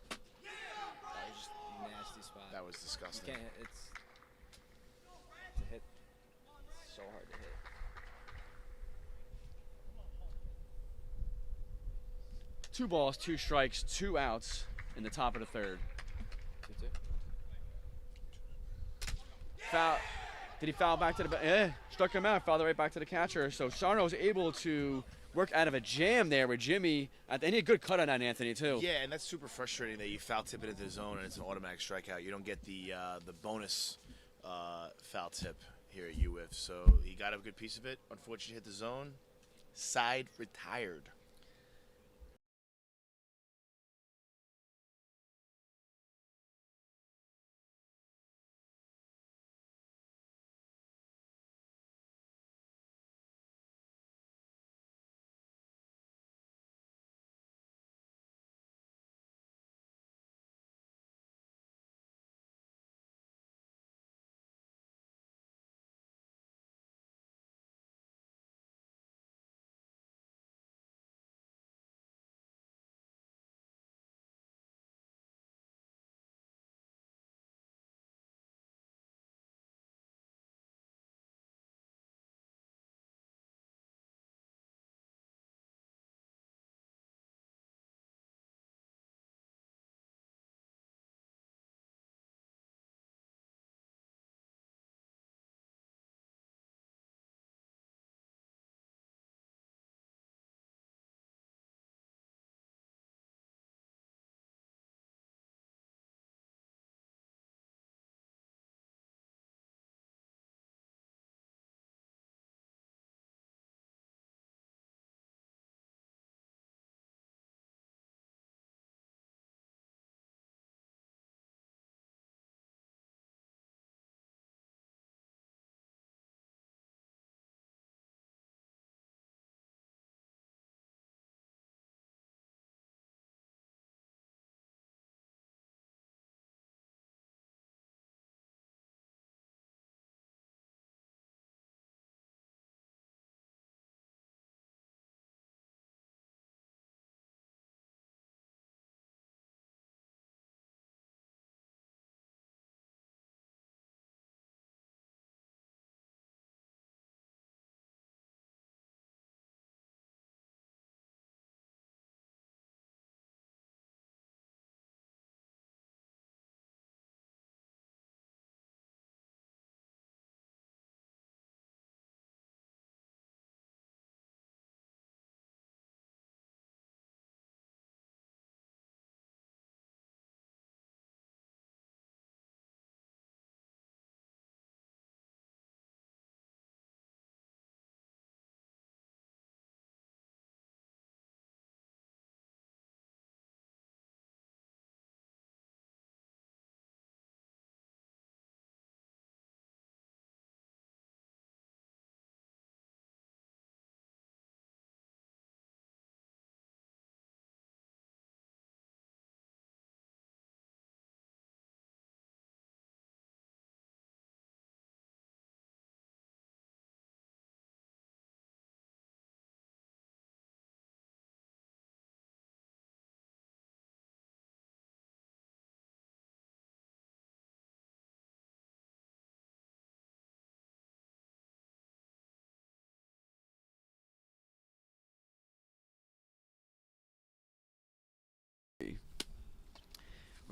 That was just a nasty spot. That was You disgusting. can't. It's to hit. It's so hard to hit. 2 balls, 2 strikes, 2 outs in the top of the 3rd. 2-2. Foul. Did he foul back to the struck him out, fouled it right back to the catcher. So Sarno was able to work out of a jam there with Jimmy. And he had a good cut on that, Anthony, too. Yeah, and that's super frustrating that you foul tip it into the zone and it's an automatic strikeout. You don't get the bonus foul tip here at UF. So he got a good piece of it. Unfortunately, hit the zone. Side retired.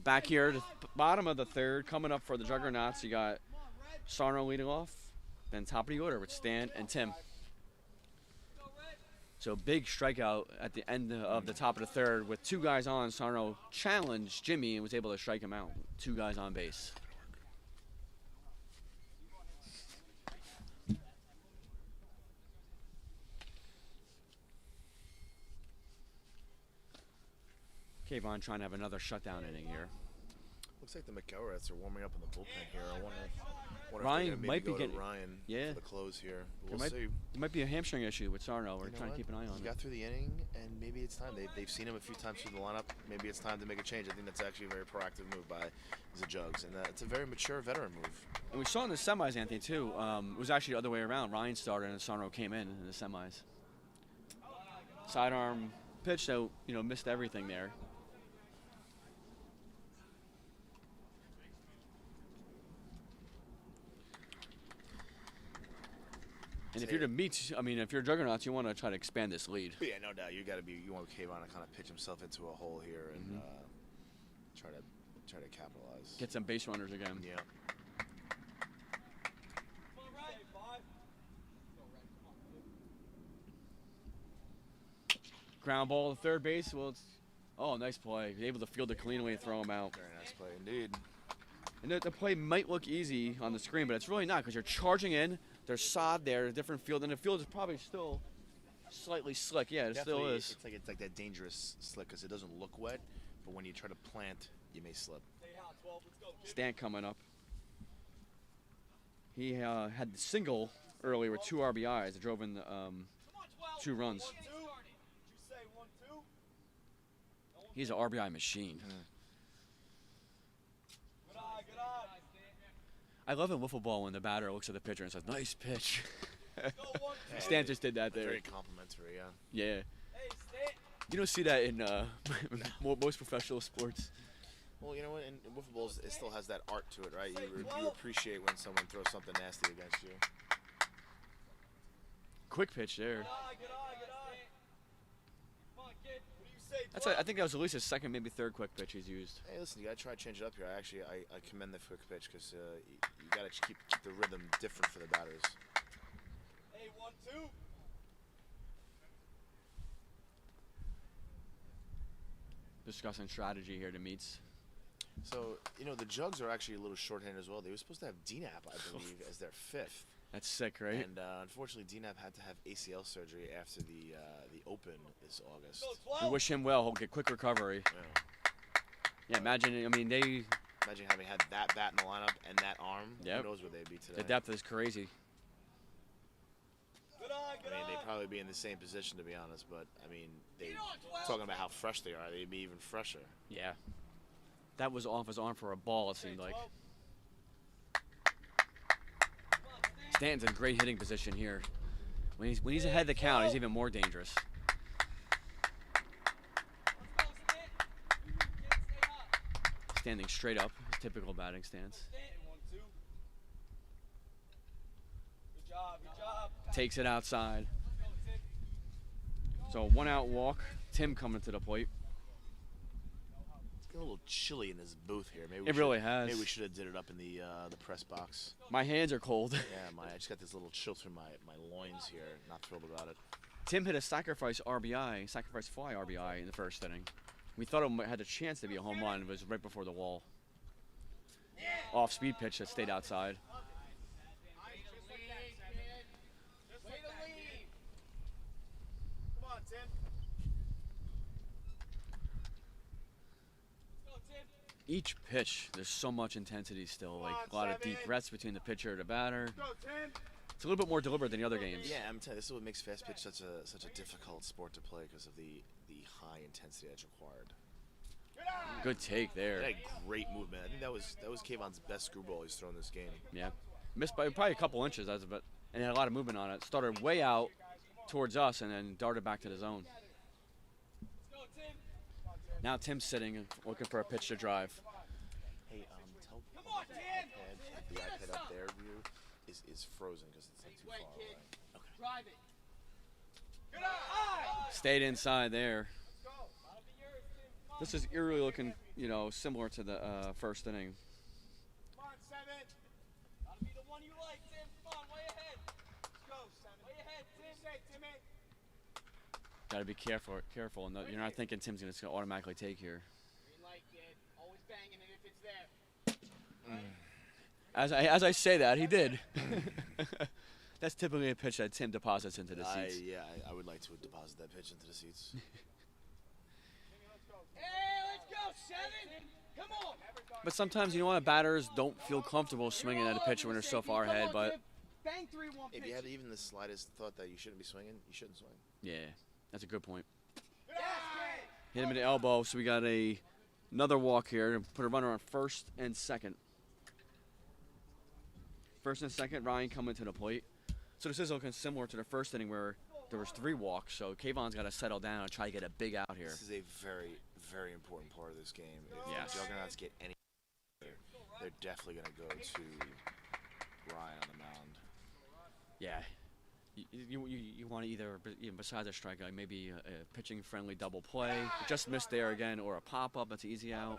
Back here, the bottom of the third, coming up for the Juggernauts, you got Sarno leading off, then top of the order with Stan and Tim. So big strikeout at the end of the top of the third with 2 guys on. Sarno challenged Jimmy and was able to strike him out. 2 guys on base. Kayvon trying to have another shutdown inning here. Looks like the McElraths are warming up in the bullpen here. I wonder if Ryan they're gonna might be go to getting- Ryan yeah. for the close here. There We'll see. might be a hamstring issue with Sarno. We're You know trying to what? keep an eye on He it. got through the inning, and maybe it's time. They've seen him a few times through the lineup. Maybe it's time to make a change. I think that's actually a very proactive move by the Jugs, and it's a very mature veteran move. And we saw in the semis, Anthony, too. It was actually the other way around. Ryan started and Sarno came in the semis. Sidearm pitch, so, missed everything there. And if you're the Meats, if you're Juggernauts, you want to try to expand this lead. But yeah, no doubt. You want Kayvon to kind of pitch himself into a hole here and try to capitalize. Get some base runners again. Yeah. Ground ball to third base. Well, nice play. He's able to field it cleanly and throw him out. Very nice play indeed. And the play might look easy on the screen, but it's really not because you're charging in. There's sod there, a different field, and the field is probably still slightly slick. Yeah, it still Definitely, is. It's like that dangerous slick because it doesn't look wet, but when you try to plant, you may slip. Stan coming up. He had the single earlier with 2 RBIs that drove in the 2 runs. He's an RBI machine. I love in wiffle ball when the batter looks at the pitcher and says, "Nice pitch." Stan just did that there. Very complimentary, yeah. Yeah. You don't see that in most professional sports. Well, you know what? In wiffle balls, it still has that art to it, right? You appreciate when someone throws something nasty against you. Quick pitch there. I think that was at least his second, maybe third quick pitch he's used. Hey, listen, you gotta try to change it up here. I commend the quick pitch because you gotta keep the rhythm different for the batters. Hey, 1-2. Discussing strategy here to Meats. So, the Jugs are actually a little shorthanded as well. They were supposed to have DNAP, I believe, as their 5th. That's sick, right? And unfortunately, DNAP had to have ACL surgery after the Open this August. We wish him well. He'll get quick recovery. Yeah. Yeah, imagine. Imagine having had that bat in the lineup and that arm. Yep. Who knows where they'd be today? The depth is crazy. They'd probably be in the same position, to be honest. But they talking about how fresh they are. They'd be even fresher. Yeah. That was off his arm for a ball, it seemed like. Stanton's in great hitting position here. When he's ahead of the count, he's even more dangerous. Standing straight up, his typical batting stance. Good job. Takes it outside. So 1-out walk. Tim coming to the plate. It's getting a little chilly in this booth here. It really has. Maybe we should have did it up in the press box. My hands are cold. Yeah, I just got this little chill through my loins here. Not thrilled about it. Tim hit a sacrifice fly RBI in the first inning. We thought it had a chance to be a home run. It was right before the wall. Off-speed pitch that stayed outside. Come on, Tim. Each pitch, there's so much intensity still. Like a lot of deep breaths between the pitcher and the batter. It's a little bit more deliberate than the other games. Yeah, I'm telling you, this is what makes fast pitch such a difficult sport to play because of the high intensity that's required. Good take there. He had great movement. I think that was Kayvon's best screwball he's thrown this game. Yeah. Missed by probably a couple inches, and had a lot of movement on it. Started way out towards us and then darted back to the zone. Now Tim's sitting and looking for a pitch to drive. Hey, tell the iPad up there view is frozen because it's like too far away. Okay. Drive it. Good eye. Stayed inside there. This is eerily looking, you know, similar to the first inning. Come on, 7. Gotta be the one you like, Tim. Come on, way ahead. Let's go, 7. Way ahead, Tim. Say, Timmy. Got to be careful. And you're not thinking Tim's going to automatically take here. Green light, kid. Always banging it if it's there. As I say that, he did. That's typically a pitch that Tim deposits into the seats. I would like to deposit that pitch into the seats. Hey, let's go, 7. Come on. But sometimes, you know what, batters don't feel comfortable swinging at a pitcher when they're so far ahead. But Bang 3-1 If you had even the slightest thought that you shouldn't be swinging, you shouldn't swing. yeah, that's a good point. Hit him in the elbow, so we got another walk here. Put a runner on first and second. First and second, Ryan coming to the plate. So this is looking similar to the first inning where there was 3 walks. So Kayvon's got to settle down and try to get a big out here. This is a very, very important part of this game. If Yes. the Juggernauts get any, they're definitely going to go to Ryan on the mound. Yeah. You want to either, besides a strikeout, maybe a pitching friendly double play. Just missed there again, or a pop up. That's an easy out.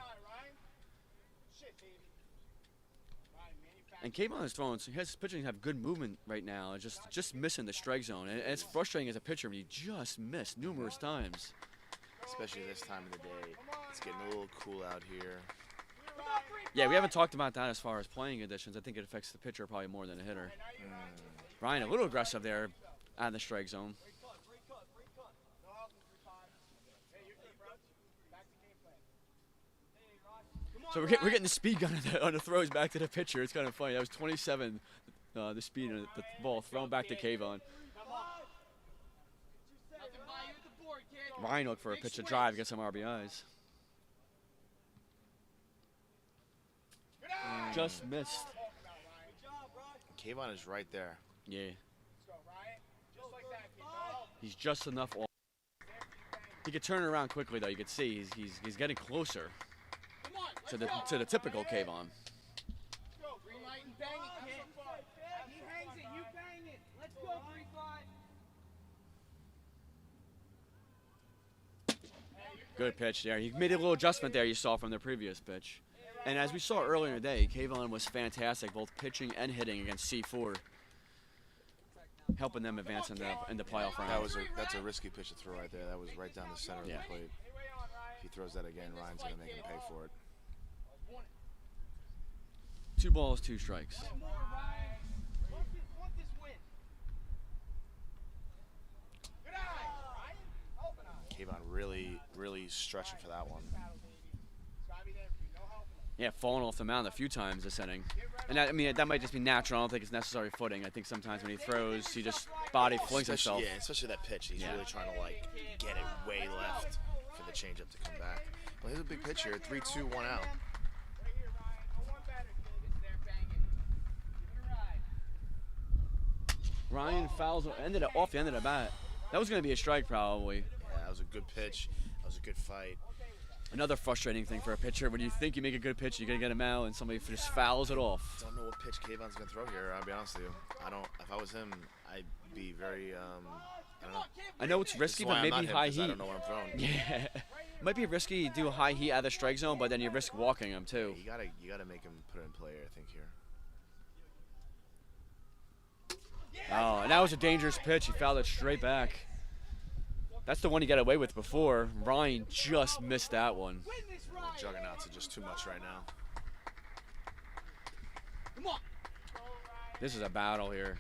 And Kayvon is throwing. So his pitching have good movement right now. Just missing the strike zone, and it's frustrating as a pitcher when you just miss numerous times. Especially this time of the day. It's getting a little cool out here. Yeah, we haven't talked about that as far as playing conditions. I think it affects the pitcher probably more than the hitter. Ryan a little aggressive there out of the strike zone. So we're getting the speed gun on the throws back to the pitcher. It's kind of funny. That was 27, the speed of the ball thrown back to Kayvon. Ryan looked for a pitch to drive, get some RBIs. Just missed. Kayvon is right there. Yeah. He's just enough off. He could turn it around quickly though. You could see he's getting closer to the typical Kayvon. Green light and bang it, kid. He hangs it, you bang it. Let's go, 3-5. Good pitch there. He made a little adjustment there you saw from the previous pitch. And as we saw earlier in the day, Kayvon was fantastic, both pitching and hitting against C4, helping them advance in the playoff round. That's a risky pitch to throw right there. That was right down the center of the plate. If he throws that again, Ryan's going to make him pay for it. 2 balls, 2 strikes. Kayvon really stretching for that one. Yeah, falling off the mound a few times this inning. And that might just be natural. I don't think it's necessary footing. I think sometimes when he throws, he just body flings himself. Yeah, especially that pitch. He's really trying to get it way left for the changeup to come back. Well, here's a big pitch here. 3-2, 1 out. Ryan fouls off the end of the bat. That was going to be a strike probably. Yeah, that was a good pitch. That was a good fight. Another frustrating thing for a pitcher, when you think you make a good pitch, you're going to get him out, and somebody just fouls it off. Don't know what pitch Kayvon's going to throw here, I'll be honest with you. If I was him, I'd be very, I don't know. I know it's risky, but I'm maybe not him, high 'cause heat. I don't know what I'm throwing. Yeah. It might be risky to do a high heat out of the strike zone, but then you risk walking him too. You gotta make him put it in play, I think, here. Oh, and that was a dangerous pitch. He fouled it straight back. That's the one he got away with before. Ryan just missed that one. The Juggernauts are just too much right now. This is a battle here.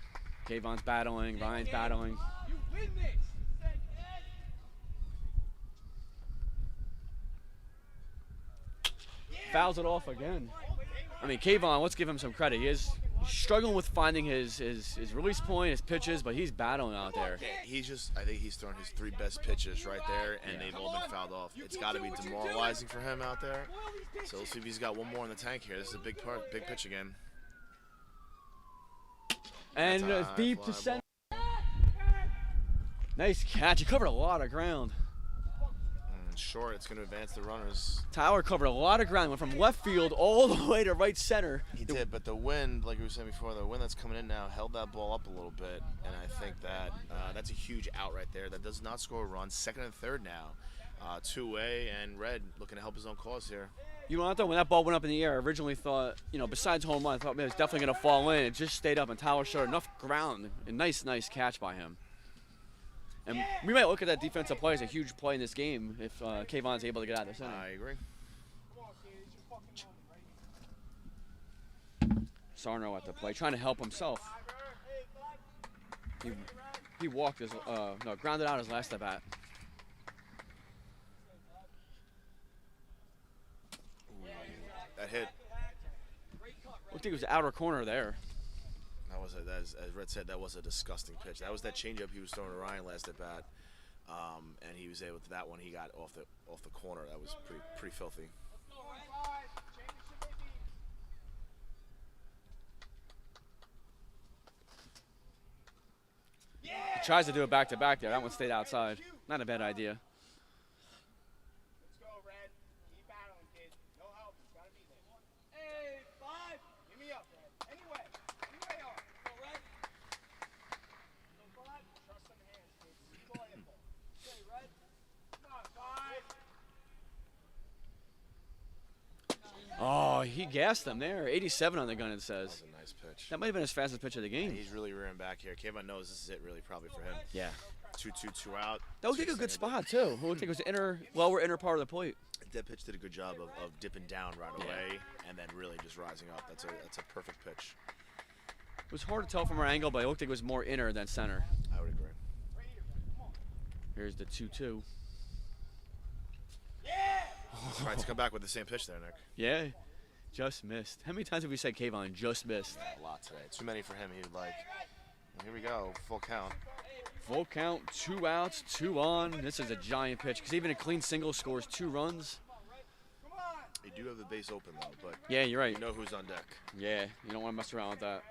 Kayvon's battling, Ryan's battling. You win this. Fouls it off again. I mean, Kayvon, let's give him some credit. He's struggling with finding his release point, his pitches, but he's battling out there. I think he's thrown his 3 best pitches right there, and they've all been fouled off. It's got to be demoralizing for him out there. So let's see if he's got one more in the tank here. This is a big pitch again. And That's a deep high to fly center. Nice catch. He covered a lot of ground. Short, it's going to advance the runners. Tyler covered a lot of ground. Went from left field all the way to right center. He did, but the wind, like we were saying before, the wind that's coming in now held that ball up a little bit, and I think that that's a huge out right there. That does not score a run. Second and third now. two-way, and Red looking to help his own cause here. You know what, though? When that ball went up in the air, I originally thought, besides home run, I thought, man, it's definitely going to fall in. It just stayed up, and Tyler showed enough ground. A nice catch by him. And we might look at that defensive play as a huge play in this game if Kayvon's able to get out of the center. I agree. Sarno at the play, trying to help himself. He walked his, grounded out his last at bat. That hit. I think it was the outer corner there. As Red said, that was a disgusting pitch. That was that changeup he was throwing to Ryan last at bat, and he was able to that one. He got off the corner. That was pretty filthy. He tries to do it back-to-back there. That one stayed outside. Not a bad idea. Let's go, Red. Keep battling, kid. No help. It's gotta be there. Hey, 5. Give me up, Red. Anyway up. Go, Red. Go, 5. Trust some hands, kid. Keep all your ball. Okay, Red. Come on, 5. Oh, he gassed him there. 87 on the gun, it says. That was a nice pitch. That might have been his fastest pitch of the game. He's really rearing back here. Kayvon knows this is it, really, probably for him. Yeah. 2-2, 2 out. That would take a good spot, too. I would think it was the lower inner part of the plate. That pitch did a good job of dipping down right away and then really just rising up. That's a perfect pitch. It was hard to tell from our angle, but it looked like it was more inner than center. I would agree. Here's the 2-2. Tried to come back with the same pitch there, Nick. Yeah, just missed. How many times have we said Kayvon just missed? A lot today. Too many for him. He would like. Here we go. Full count. Full count, 2 outs, 2 on. This is a giant pitch because even a clean single scores 2 runs. They do have the base open though, but Yeah, you're right. you know who's on deck. Yeah, you don't want to mess around with that.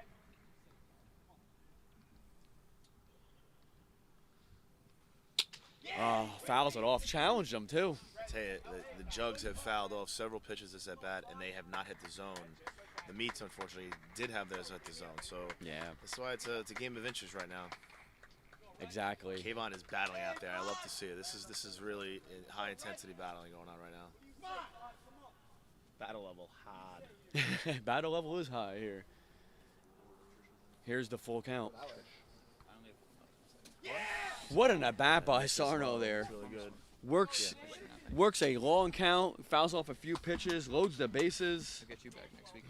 Oh, fouls it off. Challenged him, too. I tell you, the Jugs have fouled off several pitches this at bat, and they have not hit the zone. The Meats, unfortunately, did have theirs at the zone, so Yeah, that's why it's a game of inches right now. exactly. Kayvon is battling out there. I love to see it. This is really high intensity battling going on right now. Battle level hard. Battle level is high here. Here's the full count. What an at-bat by Sarno there. It's really good. Works a long count, fouls off a few pitches, loads the bases. I'll get you back next week.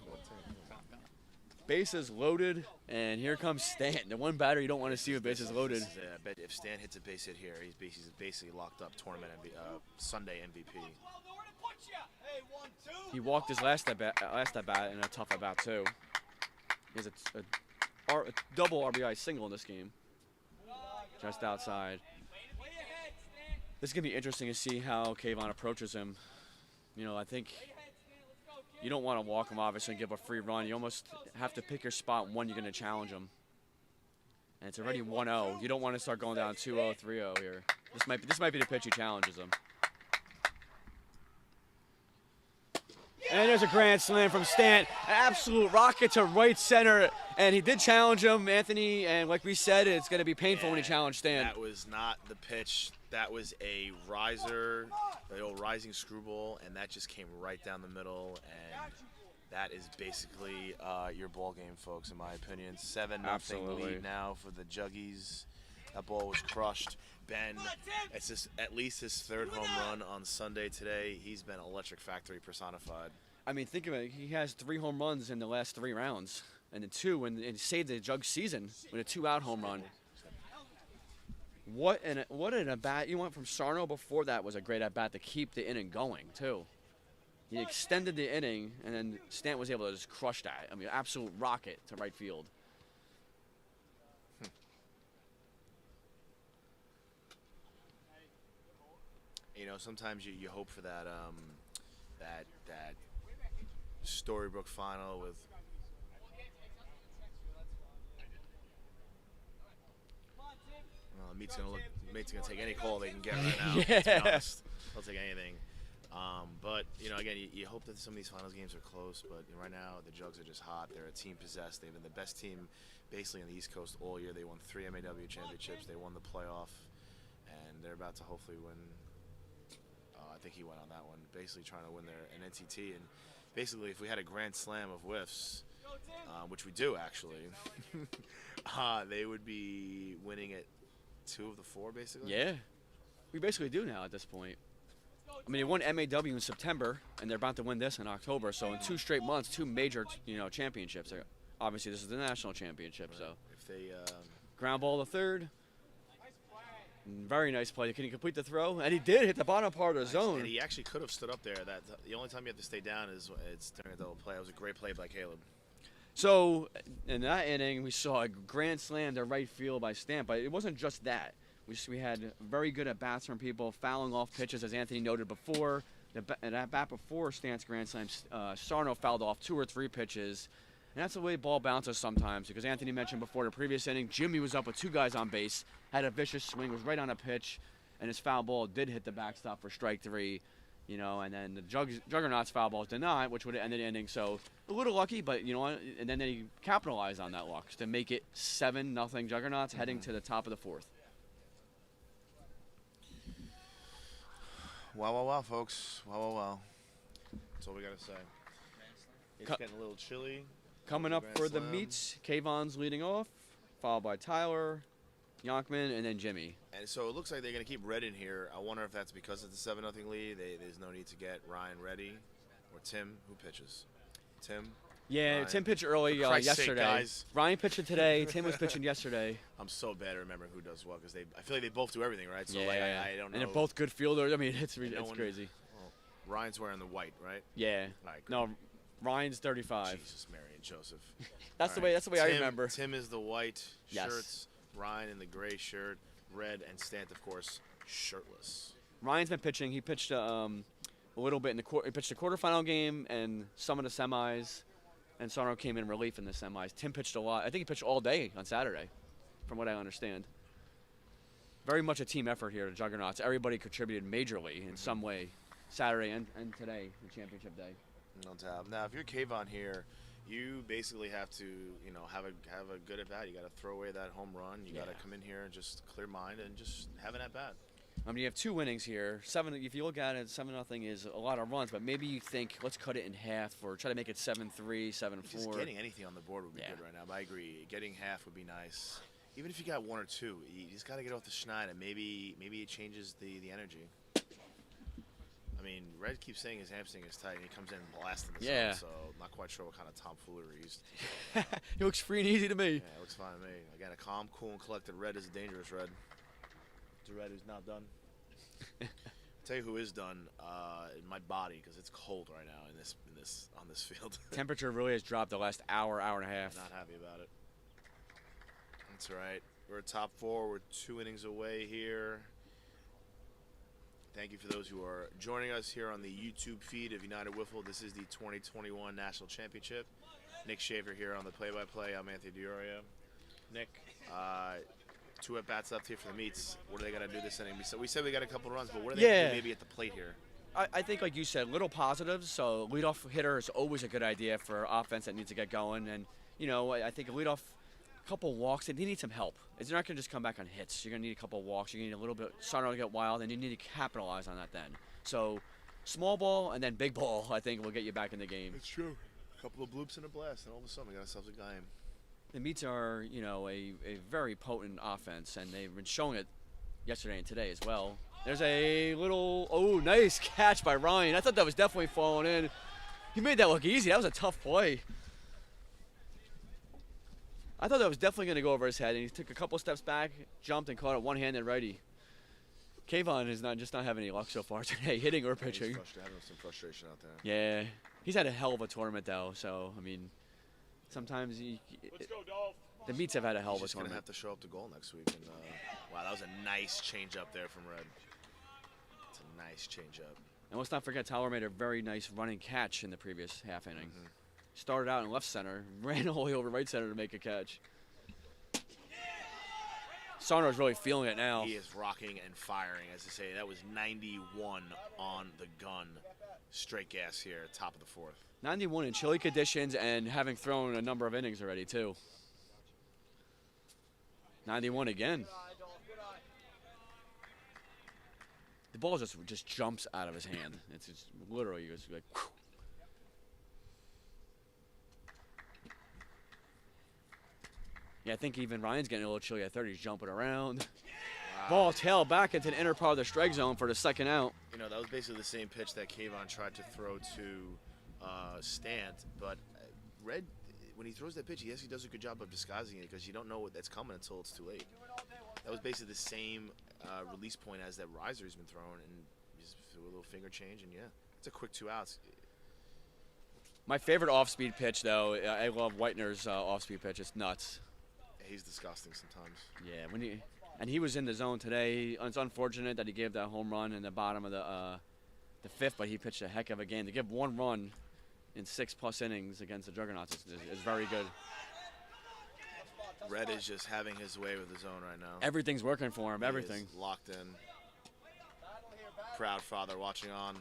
Bases loaded, and here comes Stan. The one batter you don't want to see with bases loaded. I bet if Stan hits a base hit here, he's basically locked up tournament Sunday MVP. He walked his last at bat in a tough at bat too. He has a double RBI single in this game, just outside. This is gonna be interesting to see how Kayvon approaches him. I think you don't want to walk him obviously and give a free run. You almost have to pick your spot when you're gonna challenge him. And it's already 1-0. You don't want to start going down 2-0, 3-0 here. This might be the pitch he challenges him. And there's a grand slam from Stant. Absolute rocket to right center. And he did challenge him, Anthony. And like we said, it's going to be painful when he challenged Stant. That was not the pitch. That was a riser, the old rising screwball, and that just came right down the middle. And that is basically your ball game, folks, in my opinion. 7-0 lead now for the Juggies. That ball was crushed. Ben, it's at least his 3rd home run on Sunday today. He's been Electric Factory personified. I mean, think of it. He has 3 home runs in the last 3 rounds, and then 2, and saved the Jug season with a 2-out home run. What an at bat you went from Sarno before that was a great at bat to keep the inning going too. He extended the inning, and then Stant was able to just crush that. I mean, absolute rocket to right field. Sometimes you hope for that that Storybrooke final with. Meat's gonna take any call they can get right now. Yeah. To be honest. They'll take anything. But again, you hope that some of these finals games are close. But right now, the Jugs are just hot. They're a team possessed. They've been the best team basically on the East Coast all year. They won 3 MAW championships. They won the playoff, and they're about to hopefully win think he went on that one, basically trying to win an NCT. And basically, if we had a grand slam of whiffs, which we do actually, they would be winning at 2 of the 4, basically. Yeah, we basically do now at this point. I mean, they won MAW in September, and they're about to win this in October. So in 2 straight months, 2 major, championships. Obviously, this is the national championship. So If they, ground ball to third. Very nice play. Can he complete the throw? And he did hit the bottom part of the zone. and he actually could have stood up there. The only time you have to stay down is it's during the double play. It was a great play by Caleb. So in that inning, we saw a grand slam to right field by Stamp, but it wasn't just that. We had very good at bats from people, fouling off pitches, as Anthony noted before. That bat before Stamp's grand slam, Sarno fouled off 2 or 3 pitches. And that's the way ball bounces sometimes, because Anthony mentioned before the previous inning, Jimmy was up with 2 guys on base, had a vicious swing, was right on a pitch, and his foul ball did hit the backstop for strike 3, and then the Juggernauts foul balls did not, which would have ended the inning. So a little lucky, but you know what? And then they capitalized on that luck to make it 7-0 Juggernauts heading to the top of the 4th. Wow, folks. Wow. That's all we got to say. It's getting a little chilly. Coming up Grand for the slam. meets, Kayvon's leading off, followed by Tyler, Yonkman, and then Jimmy. And so it looks like they're going to keep Red in here. I wonder if that's because it's a 7-0 lead. There's no need to get Ryan ready. Or Tim, who pitches? Tim? Yeah, Ryan. Tim pitched early For Christ's sake, yesterday. guys. Ryan pitched today. Tim was pitching yesterday. I'm so bad at remembering who does what because I feel like they both do everything, right? So Yeah, like, yeah. I don't know. And they're both good fielders. I mean, it's No one- crazy. Well, Ryan's wearing the white, right? Yeah. All right, No, Ryan's 35. Jesus, Mary and Joseph. That's the All way. right. That's the way I Tim- remember. Tim is the white Yes. shirts. Ryan in the gray shirt. Red and Stant, of course, shirtless. Ryan's been pitching. He pitched a little bit in the he pitched the quarterfinal game and some of the semis, and Sarno came in relief in the semis. Tim pitched a lot. I think he pitched all day on Saturday, from what I understand. Very much a team effort here, the Juggernauts. Everybody contributed majorly in some way, Saturday and today, the championship day. No doubt. Now, if you're Kayvon here, you basically have to, have a good at bat. You got to throw away that home run. You got Yeah. to come in here and just clear mind and just have an at bat. I mean, you have 2 innings here. 7. If you look at it, 7-0 is a lot of runs, but maybe you think let's cut it in half or try to make it 7-3, 7-4. Just getting anything on the board would be Yeah. good right now. But I agree. Getting half would be nice. Even if you got 1 or 2, you just got to get off the schneid and maybe it changes the energy. I mean, Red keeps saying his hamstring is tight, and he comes in blasting the Yeah. sun, so not quite sure what kind of tomfoolery he's. He looks free and easy to me. Yeah, it looks fine to me. Again, a calm, cool, and collected Red is a dangerous Red. It's a Red who's not done. Tell you who is done, in my body, because it's cold right now on this field. Temperature really has dropped the last hour and a half. Not happy about it. That's right. We're at top 4. We're 2 innings away here. Thank you for those who are joining us here on the YouTube feed of United Wiffle. This is the 2021 National Championship. Nick Schaefer here on the play-by-play. I'm Anthony DiOrio. Nick, 2 at-bats left here for the meets. What are they going to do this inning? We said we got a couple runs, but what are they going to do maybe at the plate here? I think, like you said, little positives. So leadoff hitter is always a good idea for offense that needs to get going. And, I think a leadoff, couple walks, and they need some help. They're not going to just come back on hits. You're going to need a couple walks. You're going to need a little bit Sarno to get wild, and you need to capitalize on that then. So small ball and then big ball, I think, will get you back in the game. It's true. A couple of bloops and a blast, and all of a sudden we got ourselves a game. The meets are, a very potent offense, and they've been showing it yesterday and today as well. There's a little, nice catch by Ryan. I thought that was definitely falling in. He made that look easy. That was a tough play. I thought that was definitely going to go over his head, and he took a couple steps back, jumped, and caught it one-handed righty. Kayvon is not having any luck so far today, hitting or pitching. He's having some frustration out there. Yeah, he's had a hell of a tournament though. So I mean, sometimes Let's go, Dolph. the meets have had a hell of a He's just going to tournament. have to show up to goal next week. And wow, that was a nice change up there from Red. It's a nice change up. And let's not forget, Tyler made a very nice running catch in the previous half inning. Started out in left center, ran all the way over right center to make a catch. Sarno's really feeling it now. He is rocking and firing, as they say. That was 91 on the gun. Straight gas here, top of the 4th. 91 in chilly conditions and having thrown a number of innings already, too. 91 again. the ball just jumps out of his hand. It's just literally just like. Whew. Yeah, I think even Ryan's getting a little chilly at third. He's jumping around. Ball tail back into the inner part of the strike zone for the second out. You know, that was basically the same pitch that Kayvon tried to throw to Stant, but Red, when he throws that pitch, he actually does a good job of disguising it because you don't know that's coming until it's too late. That was basically the same release point as that riser's been thrown, and just threw a little finger change, and yeah, it's a quick 2 outs. My favorite off-speed pitch, though, I love Whitener's off-speed pitch. It's nuts. He's disgusting sometimes. Yeah, and he was in the zone today. It's unfortunate that he gave that home run in the bottom of the fifth, but he pitched a heck of a game. To give 1 run in 6+ innings against the Juggernauts is very good. Red is just having his way with the zone right now. Everything's working for him. He Everything. is locked in. Proud father watching on.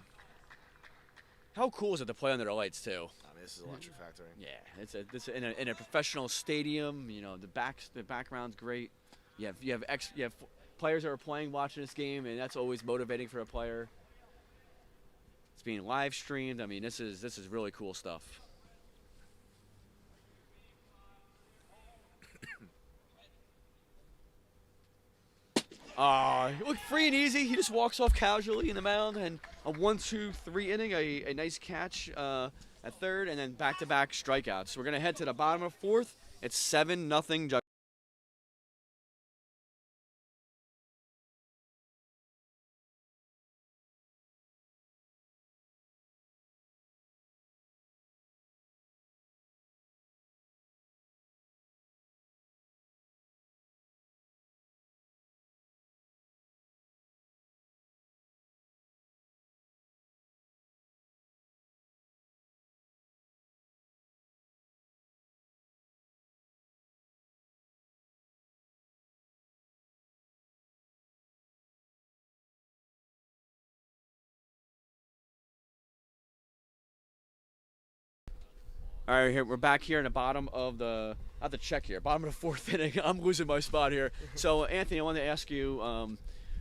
How cool is it to play under the lights too? I mean, this is electric factory. Yeah, it's in a professional stadium. You know, the background's great. You have players that are playing, watching this game, and that's always motivating for a player. It's being live streamed. I mean, this is really cool stuff. Look, free and easy. He just walks off casually in the mound, and a 1-2-3 inning, a nice catch at third, and then back-to-back strikeouts. So we're gonna head to the bottom of fourth. It's 7-0 Juggernauts. All right, here we're back here in the bottom of the I have to check here. Bottom of the fourth inning. I'm losing my spot here. So Anthony, I wanted to ask you,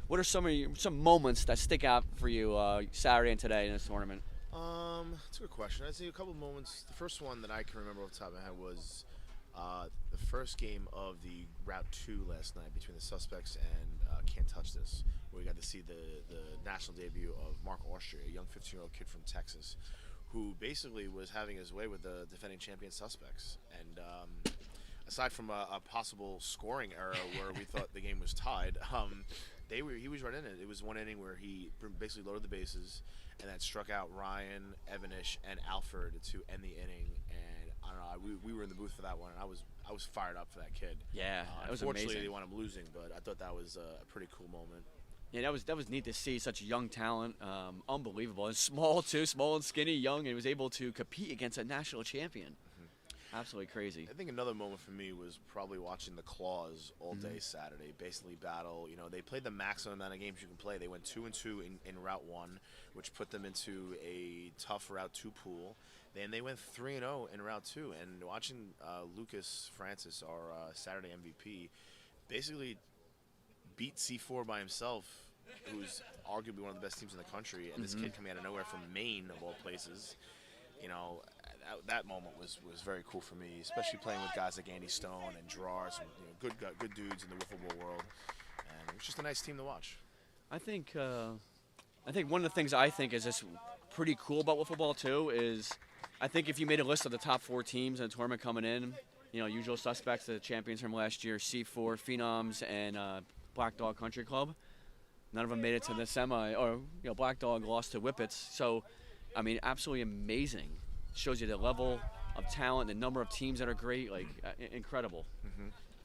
what are some moments that stick out for you Saturday and today in this tournament? That's a good question. I'd say a couple moments. The first one that I can remember off the top of my head was the first game of the Route 2 last night between the Suspects and Can't Touch This, where we got to see the national debut of Mark Austria, a young 15-year-old kid from Texas, who basically was having his way with the defending champion Suspects. And aside from a possible scoring error where we thought the game was tied, he was right in it. It was one inning where he basically loaded the bases and then struck out Ryan, Evanish, and Alfred to end the inning. And I don't know, we were in the booth for that one, and I was fired up for that kid. Yeah, that was unfortunately, amazing. they wound up losing, but I thought that was a pretty cool moment. Yeah, that was neat to see such young talent. Unbelievable. And small too, small and skinny, young, and he was able to compete against a national champion. Absolutely crazy. I think another moment for me was probably watching the Claws all day Saturday, basically battle. You know, they played the maximum amount of games you can play. They went 2-2 in Route 1, which put them into a tough Route 2 pool. Then they went 3-0 in Route 2. And watching Lucas Francis, our Saturday MVP, basically beat C4 by himself, who's arguably one of the best teams in the country, and this kid coming out of nowhere from Maine, of all places. You know, that moment was very cool for me, especially playing with guys like Andy Stone and Gerard, some good dudes in the wiffle ball world, and it was just a nice team to watch. I think one of the things I think is just pretty cool about wiffle ball too is I think if you made a list of the top 4 teams in the tournament coming in, you know, Usual Suspects, the champions from last year, C4, Phenoms, and Black Dog Country Club. None of them made it to the semi, or Black Dog lost to Whippets. So, I mean, absolutely amazing. Shows you the level of talent, the number of teams that are great, like incredible.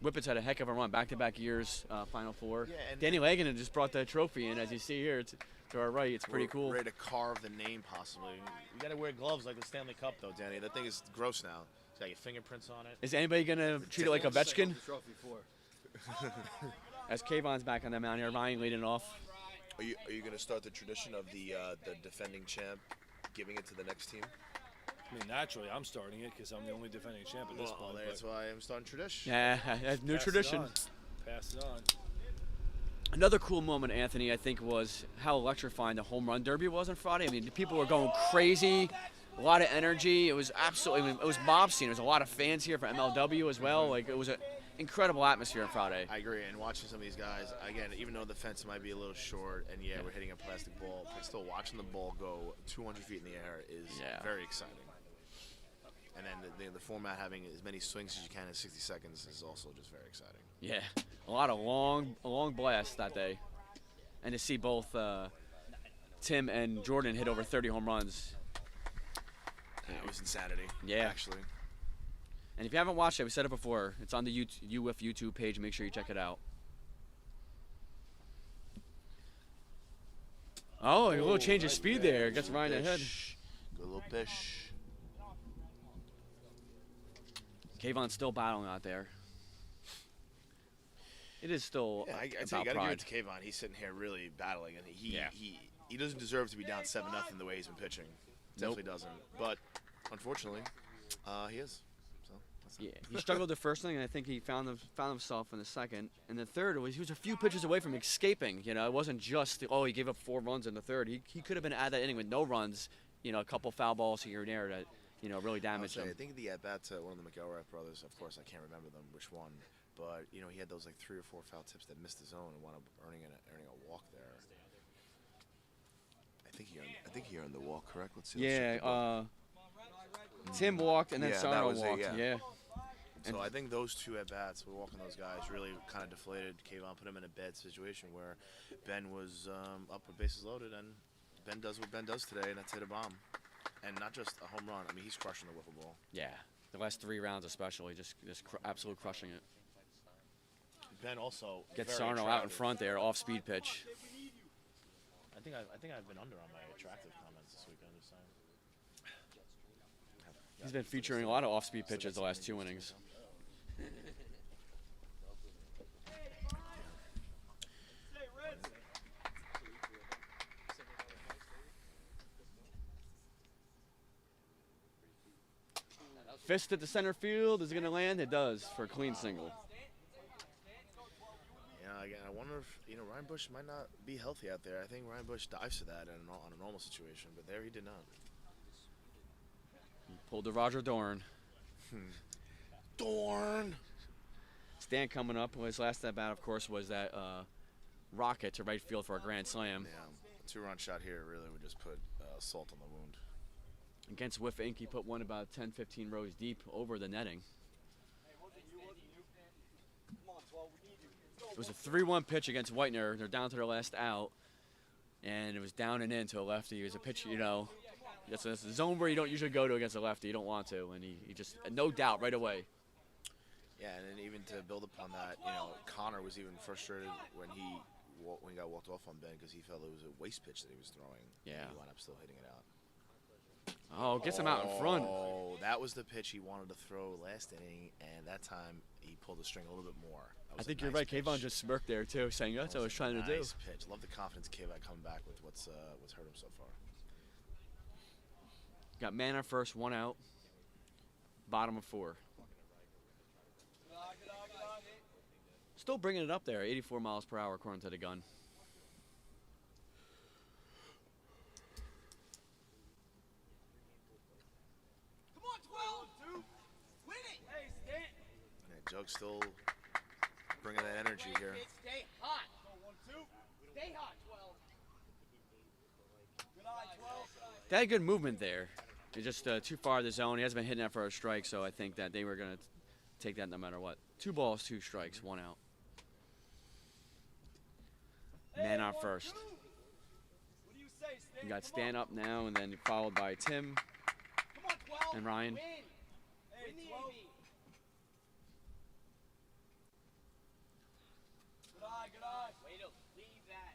Whippets had a heck of a run, back-to-back years, Final Four. Yeah, and Danny Lagan just brought the trophy in, as you see here. To our right, it's pretty cool. Ready to carve the name, possibly. You got to wear gloves like the Stanley Cup, though, Danny. That thing is gross now. It's got your fingerprints on it. Is anybody gonna treat it like Ovechkin? Trophy for. As Kayvon's back on the mound here, Ryan leading off. Are you going to start the tradition of the defending champ giving it to the next team? I mean, naturally, I'm starting it because I'm the only defending champ at this point. That's why I'm starting tradition. Yeah, new tradition. Pass it on. Another cool moment, Anthony, I think, was how electrifying the home run derby was on Friday. I mean, the people were going crazy, a lot of energy. It was absolutely, I mean, it was mob scene. There was a lot of fans here for MLW as well. Like, it was an incredible atmosphere on Friday. I agree, and watching some of these guys, again, even though the fence might be a little short, and we're hitting a plastic ball, but still watching the ball go 200 feet in the air is very exciting. And then the format having as many swings as you can in 60 seconds is also just very exciting. Yeah, a lot of long blasts that day. And to see both Tim and Jordan hit over 30 home runs. It was insanity. Yeah. Actually. And if you haven't watched it, we said it before, it's on the UF YouTube page. Make sure you check it out. Oh, a little change of speed there. Gets Ryan ahead. Good little fish. Kayvon's still battling out there. It is still Yeah, I'd say you about got to give pride. it to Kayvon. He's sitting here really battling, and he doesn't deserve to be down 7-0 the way he's been pitching. Definitely doesn't. But unfortunately, he is. So that's Yeah, he struggled the first inning, and I think he found himself in the second. And the third, he was a few pitches away from escaping. You know, it wasn't just he gave up 4 runs in the third. He could have been out of that inning with no runs. You know, a couple foul balls here and there that really damaged him. I think the at-bat to one of the McElrath brothers, of course, I can't remember them, which one. But, he had those, 3 or 4 foul tips that missed the zone and wound up earning a walk there. I think he earned the walk, correct? Let's see. Tim walked and then Sarno was it, walked. yeah. So I think those 2 at-bats, walking those guys, really kind of deflated Kayvon, put him in a bad situation where Ben was up with bases loaded, and Ben does what Ben does today, and that's hit a bomb. And not just a home run. I mean, he's crushing the wiffle ball. Yeah, the last 3 rounds especially, just absolute crushing it. Ben also Gets very Sarno out in attractive. front there, off-speed pitch. I think I've been under on my attractive comments this weekend. Just saying. He's been featuring a lot of off-speed pitches the last 2 innings. Fist at the center field. Is it going to land? It does for a clean single. Again, I wonder if Ryan Bush might not be healthy out there. I think Ryan Bush dives to that on a normal situation, but there he did not. He pulled the Roger Dorn. Dorn. Stan coming up. His last at bat, of course, was that rocket to right field for a grand slam. Yeah, 2-run shot here really would just put salt on the wound. Against Whiff Inc., he put one about 10-15 rows deep over the netting. It was a 3-1 pitch against Whitener. They're down to their last out, and it was down and in to a lefty. It was a pitch, that's a zone where you don't usually go to against a lefty. You don't want to, and he just, no doubt, right away. Yeah, and then even to build upon that, Connor was even frustrated when he got walked off on Ben because he felt it was a waste pitch that he was throwing. Yeah. And he wound up still hitting it out. Oh, gets him out in front. Oh, that was the pitch he wanted to throw last inning, and that time he pulled the string a little bit more. I think you're right. Kayvon just smirked there, too, saying that's what I was trying to do. Nice pitch. Love the confidence Kayvon coming back with what's hurt him so far. Got man on first, 1 out. Bottom of 4. Still bringing it up there, 84 miles per hour according to the gun. Come on, 12. Win it. Hey, Stan. Yeah, Jug's still bringing that energy here. Stay hot. 1-2. Stay hot, 12. Good eye, 12. They had good movement there. He's just too far of the zone. He hasn't been hitting that for a strike, so I think that they were going to take that no matter what. 2 balls, 2 strikes, 1 out. Man on first. What do you say, Stan? You got Stan up now, and then followed by Tim Come on, 12. and Ryan. Win. Win the AB. Good eye. Way to leave that.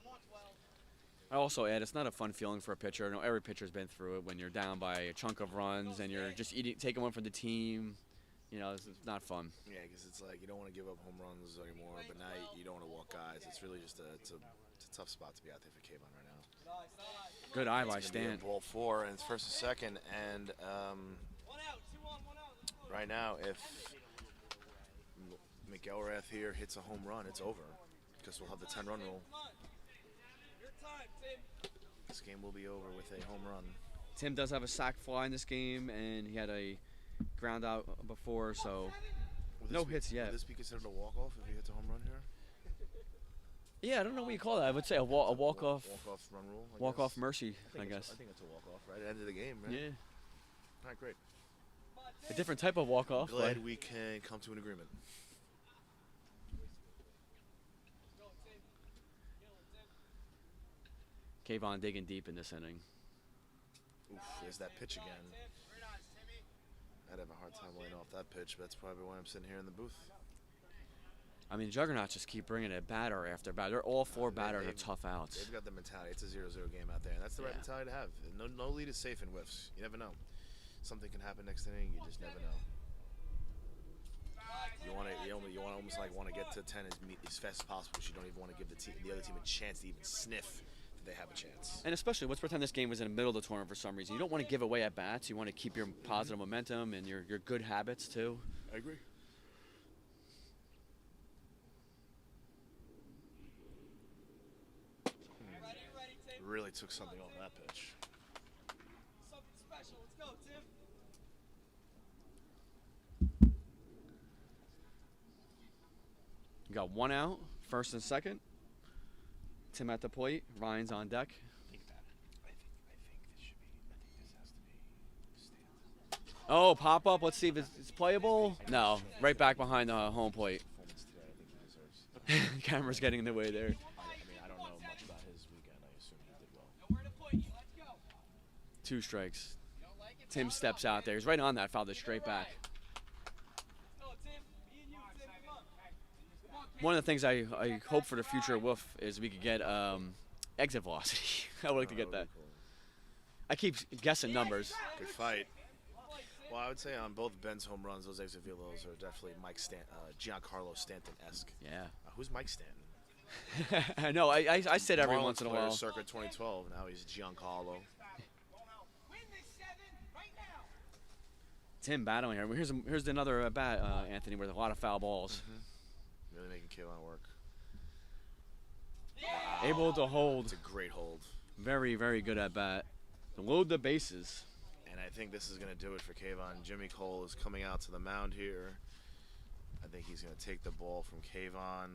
Come on, 12. I also add, it's not a fun feeling for a pitcher. I know every pitcher's been through it when you're down by a chunk of runs and you're just taking one for the team. It's not fun. Yeah, because it's like you don't want to give up home runs anymore, but now you don't want to walk guys. It's really just it's a tough spot to be out there for Kayvon right now. Good eye by It's gonna be Stan. a ball 4, and it's first and second, and 1 out, 2 on, 1 out. right now if McElrath here hits a home run, it's over. because we'll have the 10-run rule. This game will be over with a home run. Tim does have a sac fly in this game, and he had a ground out before, so no hits yet. Would this be considered a walk-off if he hits a home run here? Yeah, I don't know what you call that. I would say a walk-off. Walk-off run rule, I Walk-off guess. mercy, I I guess. think it's a walk-off, right? At the end of the game, right? Yeah. All right, great. A different type of walk-off. Glad we can come to an agreement. Kayvon digging deep in this inning. Oof, there's that pitch again. I'd have a hard time laying off that pitch, but that's probably why I'm sitting here in the booth. I mean, Juggernauts just keep bringing it batter after batter. They're all four batters are tough outs. They've got the mentality. It's a 0-0 game out there, and that's the right Yeah. mentality to have. No lead is safe in whiffs. You never know. Something can happen next inning. You just never know. You want to get to 10 as fast as possible, because you don't even want to give the other team a chance to even sniff that they have a chance. And especially, let's pretend this game was in the middle of the tournament for some reason. You don't want to give away at bats. You want to keep your positive momentum and your good habits too. I agree. Really took something off that pitch. Something special. Let's go, Tim. You got one out, first and second. Tim at the plate. Ryan's on deck. Oh, pop up. Let's see if it's playable. No, right back behind the home plate. Camera's getting in the way there. I don't know much about his weekend. I assume he did well. Nowhere to put you. Let's go. 2 strikes. Tim steps out there. He's right on that, fouled it straight back. Go, Tim. Me and you, Tim. Come on. Come on, One of the things I hope for the future of Wolf is we could get exit velocity. I would like to get that. I keep guessing numbers. Good fight. Well, I would say on both Ben's home runs, those exit velos are definitely Giancarlo Stanton-esque. Yeah. Who's Mike Stanton? I know. I said every Marlins once in a player while. Circa 2012. Now he's Giancarlo. Win this 7 right now. Tim battling here. Here's another bat, Anthony, with a lot of foul balls. Really making Kayvon work. Able to hold. It's a great hold. Very, very good at bat. To load the bases. And I think this is going to do it for Kayvon. Jimmy Cole is coming out to the mound here. I think he's going to take the ball from Kayvon.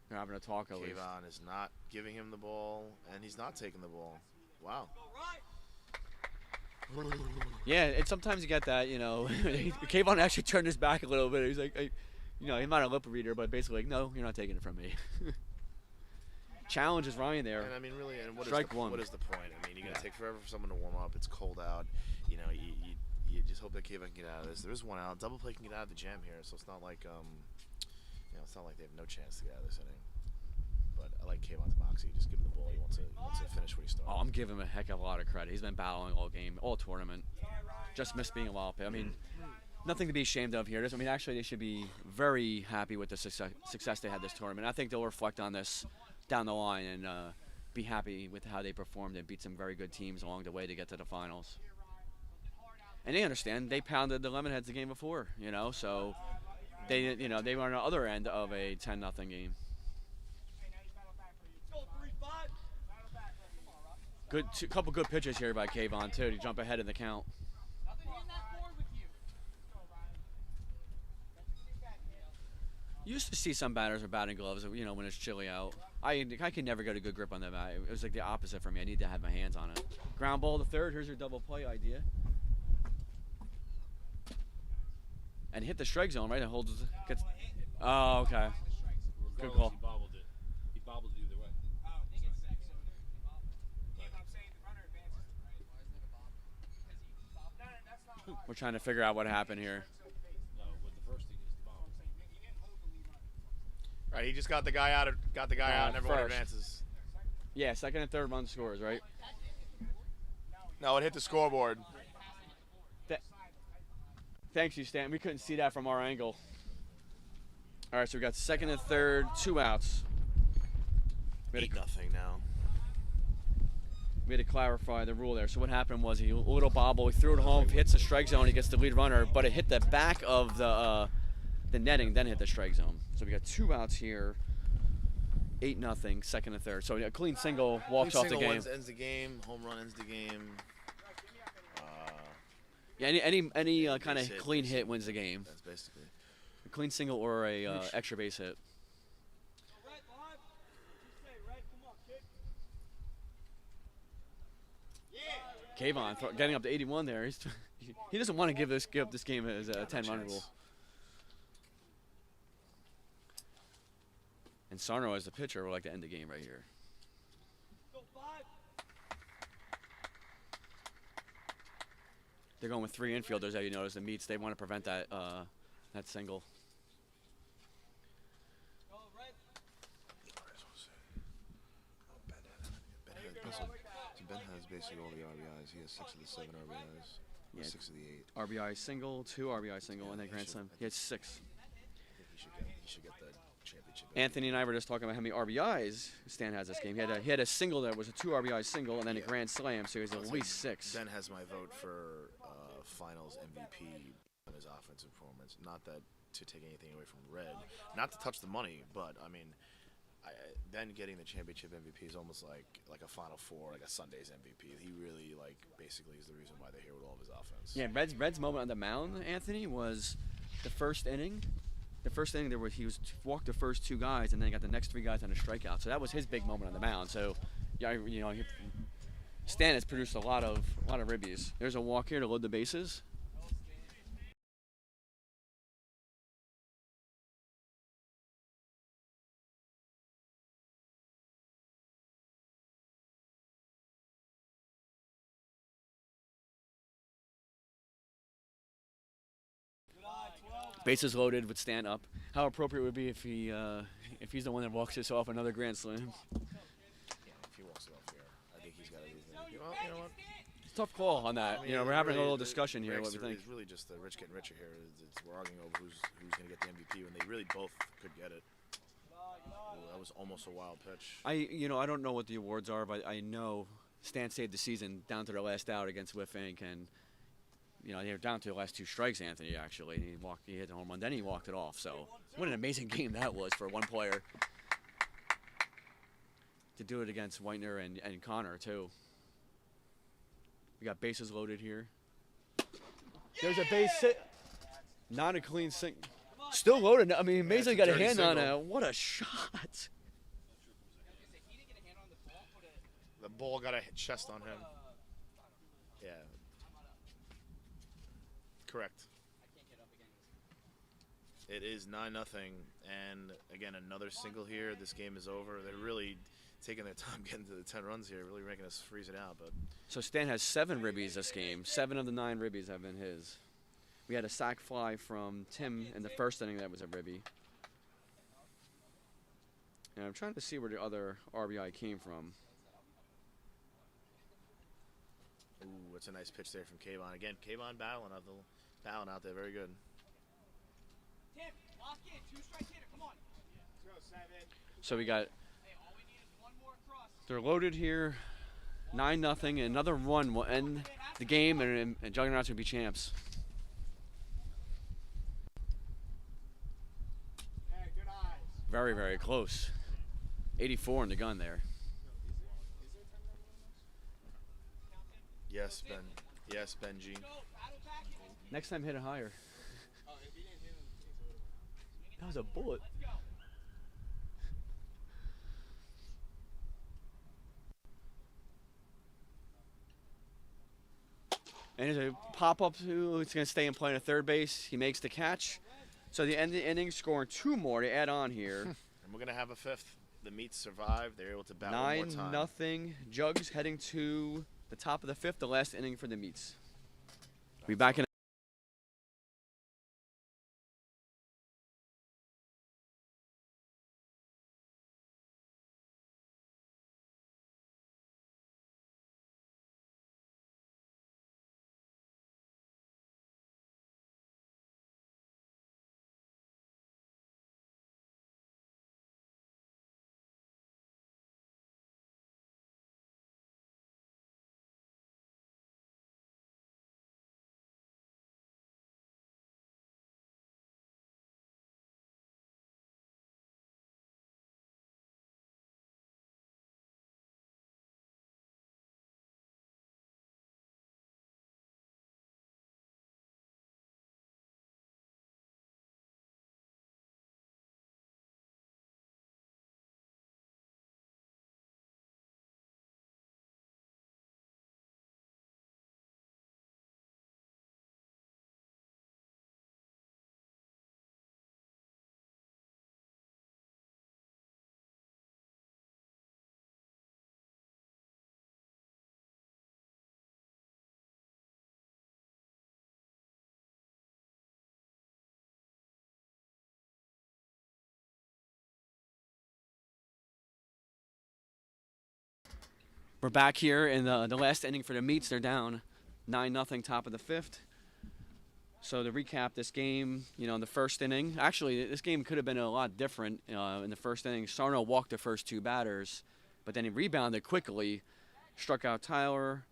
They're having a talk at least. Kayvon is not giving him the ball, and he's not taking the ball. Wow. Yeah, and sometimes you get that, you know. Kayvon actually turned his back a little bit. He's like, you know, he's not a lip reader, but basically like, no, you're not taking it from me. Challenges Ryan there. And I mean, really, and what is Strike the one. what is the point? I mean, you're going to take forever for someone to warm up. It's cold out. You know, you just hope that Kayvon can get out of this. There is one out. Double play can get out of the jam here, so it's not like you know, it's not like they have no chance to get out of this inning. But I like Kayvon's moxie. Just give him the ball. He wants to finish what he started. Oh, I'm giving him a heck of a lot of credit. He's been battling all game, all tournament. Just missed being a wild pick. I mean, nothing to be ashamed of here. I mean, actually, they should be very happy with the success they had this tournament. I think they'll reflect on this down the line and be happy with how they performed and beat some very good teams along the way to get to the finals. And they understand. They pounded the Lemonheads the game before, you know, so they were on the other end of a 10-0 game. Good, couple good pitches here by Kayvon too to jump ahead in the count. You used to see some batters with batting gloves, you know, when it's chilly out. I can never get a good grip on the bat. It was like the opposite for me. I need to have my hands on it. Ground ball to third. Here's your double play idea. And hit the strike zone, right? It holds. Gets. Oh, okay. Good call. He bobbled it. He bobbled it either way. We're trying to figure out what happened here. No, with the first thing is the bobble. Right, he just got the guy out, and everyone first. advances. Yeah, second and third run scores, right? No, it hit the scoreboard. Thanks, you Stan. We couldn't see that from our angle. All right, so we got second and third, 2 outs. We had, 8-0 now. we had to clarify the rule there. So what happened was he a little bobble. He threw it home, hits the strike zone. He gets the lead runner, but it hit the back of the netting, then hit the strike zone. So we got 2 outs here 8-0, second and third. So a clean single walks off the Single game. ends the game. Home run ends the game. Yeah, any kind base of hit, clean base hit hit. wins the game. That's basically. A clean single or a extra base hit. Kayvon getting up to 81 there. He doesn't want to give up this game as a 10-run rule. And Sarno as the pitcher would like to end the game right here. They're going with 3 infielders, as you notice. The Meats, they want to prevent that that single. Ben has basically all the RBIs. He has 6 of the 7 RBIs. Yeah. 6 of the 8. RBI single, 2 RBI single, Yeah, and then he grand should- slam. I He had think- 6. I think he should get the championship. Anthony and I were just talking about how many RBIs Stan has this game. He had a single that was a 2 RBI single, and then a Yeah. grand slam, so he has I'll at say least 6. Ben has my vote for Finals MVP on his offensive performance. Not that to take anything away from Red, not to touch the money, but I mean, Ben getting the championship MVP is almost like a Final Four, like a Sunday's MVP. He really basically is the reason why they're here with all of his offense. Yeah, Red's moment on the mound, Anthony, was the first inning. The first inning he walked the first 2 guys, and then got the next 3 guys on a strikeout. So that was his big moment on the mound. So, yeah, Stan has produced a lot of ribbies. There's a walk here to load the bases. Bases loaded with Stan up. How appropriate would it be if he's the one that walks this off another grand slam? Yeah, if he walks it off here, I think he's got to lose the MVP. Well, you know what? Tough call on that. I mean, We're having a really, little the discussion here. What we think? It's really just the rich getting richer here. We're arguing over who's going to get the MVP when they really both could get it. Ooh, that was almost a wild pitch. I don't know what the awards are, but I know Stan saved the season down to the last out against Whiff Inc. And they were down to the last 2 strikes. Anthony actually, he hit the home run, then he walked it off. So what an amazing game that was for one player to do it against Whitener and Connor too. We got bases loaded here. There's a base hit. Not a clean sink. Still loaded. I mean, Maisley got a dirty hand on single. it. What a shot. The ball got a chest on him. Yeah. Correct. It is 9-0, and again another single here. This game is over. They're really taking their time getting to the 10 runs here, really making us freeze it out. But So Stan has 7 ribbies this game. 7 of the 9 ribbies have been his. We had a sac fly from Tim in the first inning that was a ribby. And I'm trying to see where the other RBI came from. ooh, it's a nice pitch there from Kayvon. Again, Kayvon battling out there, very good. Tim, lock in. 2 strike hitter. Come on. Let's go, 7. So we got, Hey, all we need is 1 more cross. they're loaded here. 9-0, and another run will end the game, and Juggernauts will be champs. Hey, good eyes. Very, very close. 84 in the gun there. Yes, Ben. Yes, Benji. Next time hit it higher. That was a bullet. And there's a pop-up to, it's going to stay in play at third base. He makes the catch. So the end of the inning, scoring 2 more to add on here. And we're gonna have a 5th. The Meats survived. They're able to bat one more time. 9-0. Jugs heading to the top of the 5th, the last inning for the Meats. Be back in We're back here in the last inning for the Meats. They're down 9-0, top of the 5th. So to recap this game, in the first inning, actually this game could have been a lot different. In the first inning, Sarno walked the first 2 batters, but then he rebounded quickly, struck out Tyler,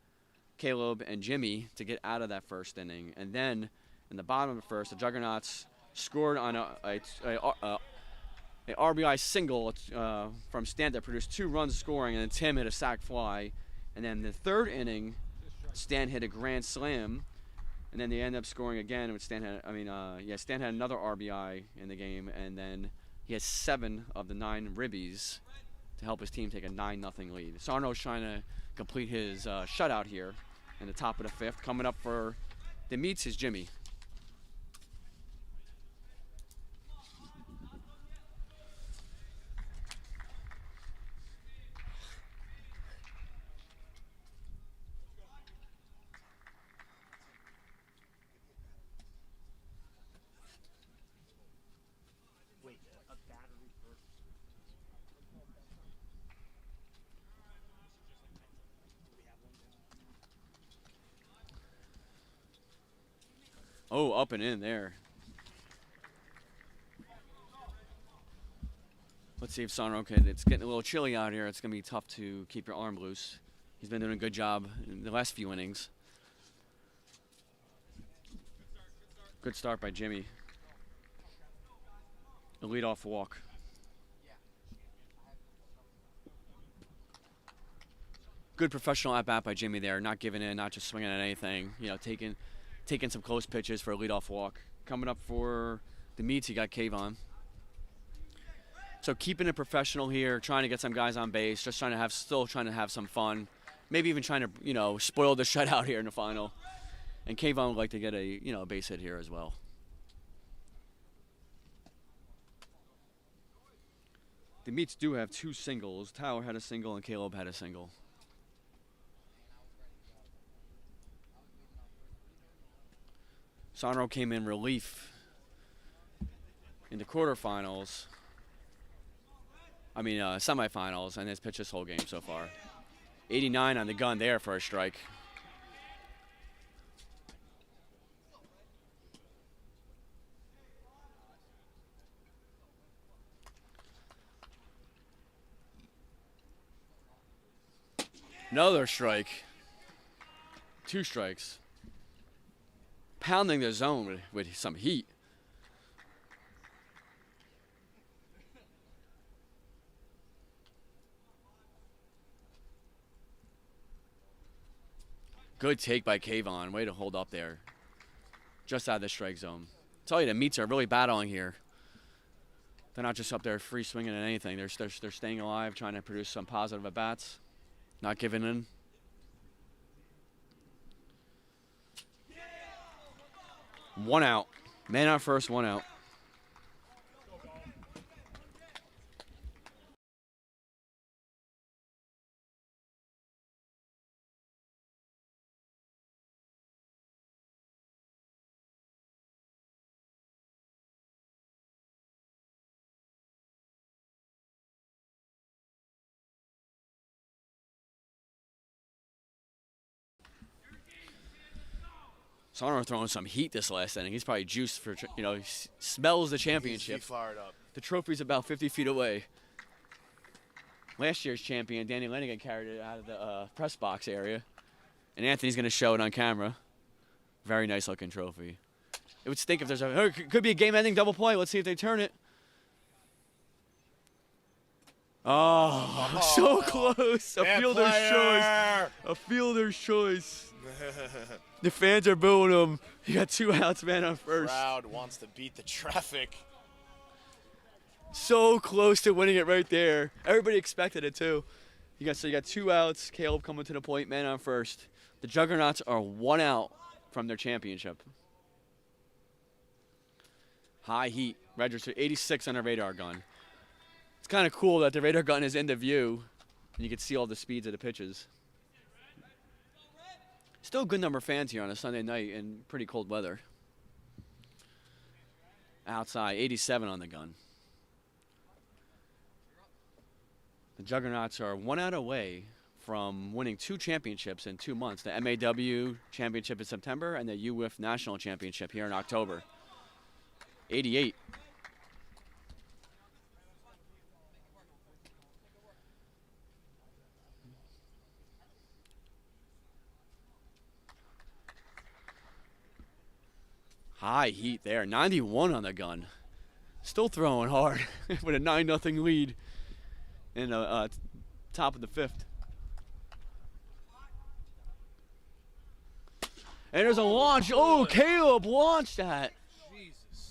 Caleb, and Jimmy to get out of that first inning. And then in the bottom of the first, the Juggernauts scored on a RBI single from Stan that produced 2 runs scoring, and then Tim hit a sac fly. And then the third inning, Stan hit a grand slam, and then they ended up scoring again. With Stan had another RBI in the game, and then he has 7 of the 9 ribbies to help his team take a 9-0 lead. Sarno's trying to complete his shutout here in the top of the 5th. Coming up for the Meats is Jimmy. Wait, a battery first. Oh, up and in there. Let's see if Sarno can. It's getting a little chilly out here. It's going to be tough to keep your arm loose. He's been doing a good job in the last few innings. Good start by Jimmy. A leadoff walk. Good professional at bat by Jimmy there. Not giving in, not just swinging at anything. Taking some close pitches for a leadoff walk. Coming up for the Meats, you got Kayvon. So keeping it professional here, trying to get some guys on base, just still trying to have some fun. Maybe even trying to, spoil the shutout here in the final. And Kayvon would like to get a base hit here as well. The Meats do have 2 singles. Tower had a single and Caleb had a single. Sarno came in relief in the quarterfinals. Semifinals, and has pitched this whole game so far. 89 on the gun there for a strike. Another strike. 2 strikes. Pounding the zone with some heat. Good take by Kayvon. Way to hold up there. Just out of the strike zone. I tell you, the Meats are really battling here. They're not just up there free swinging at anything. They're staying alive, trying to produce some positive at bats. Not giving in. One out. Man on first, 1 out. Sarno throwing some heat this last inning. He's probably juiced for, he smells the championship. He's fired up. The trophy's about 50 feet away. Last year's champion, Danny Lenigan, carried it out of the press box area. And Anthony's going to show it on camera. Very nice looking trophy. It would stink if could be a game-ending double play. Let's see if they turn it. Oh, so close. A fielder's choice. A fielder's choice. The fans are booing him. He got 2 outs, man on first. Crowd wants to beat the traffic. So close to winning it right there. Everybody expected it too. You got 2 outs. Caleb coming to the plate, man on first. The Juggernauts are 1 out from their championship. High heat, registered 86 on a radar gun. It's kind of cool that the radar gun is into view, and you can see all the speeds of the pitches. Still a good number of fans here on a Sunday night in pretty cold weather. Outside, 87 on the gun. The Juggernauts are 1 out away from winning 2 championships in 2 months, the MAW championship in September and the UWIF national championship here in October. 88. High heat there, 91 on the gun. Still throwing hard with a 9-0 lead in the top of the 5th. And there's a launch. Oh, Caleb launched that.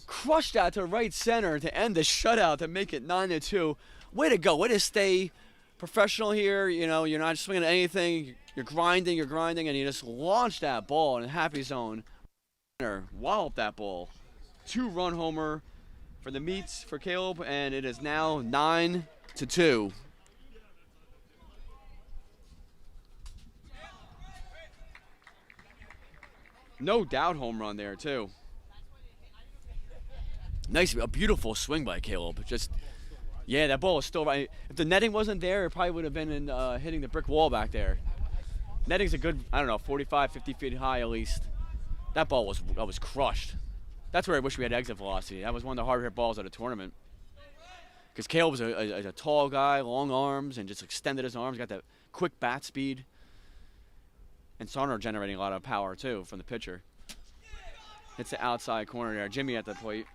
Crushed that to right center to end the shutout to make it 9-2. Way to go. Way to stay professional here. You know, you're not swinging at anything. You're grinding, and you just launched that ball in a happy zone. Walloped that ball. 2-run homer for the Meats for Caleb, and it is now 9-2. No doubt home run there too. Nice, a beautiful swing by Caleb. Just, yeah, that ball was still right. If the netting wasn't there, it probably would have been in, hitting the brick wall back there. Netting's a good, I don't know, 45, 50 feet high at least. That ball was crushed. That's where I wish we had exit velocity. That was one of the harder hit balls of the tournament. Because Caleb was a tall guy, long arms, and just extended his arms, got that quick bat speed. And Sarner generating a lot of power too from the pitcher. It's the outside corner there. Jimmy at the plate.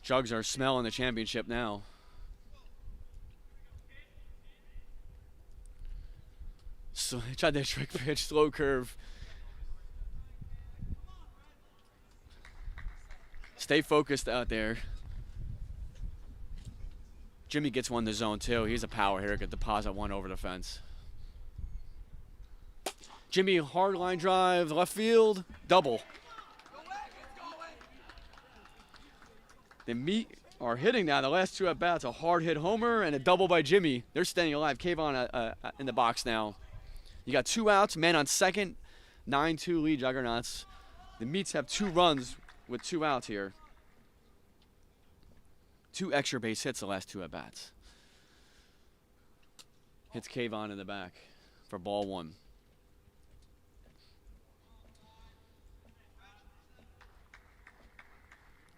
Jugs are smelling the championship now. So he tried that trick pitch, slow curve. Stay focused out there. Jimmy gets one to zone too. He's a power hitter. Could deposit one over the fence. Jimmy, hard line drive, left field, double. The Meat are hitting now. The last 2 at bats, a hard hit homer and a double by Jimmy. They're staying alive. Kayvon in the box now. You got 2 outs, man on second, 9-2 lead Juggernauts. The Meats have 2 runs with 2 outs here. 2 extra base hits the last 2 at bats. Hits Kayvon in the back for ball 1.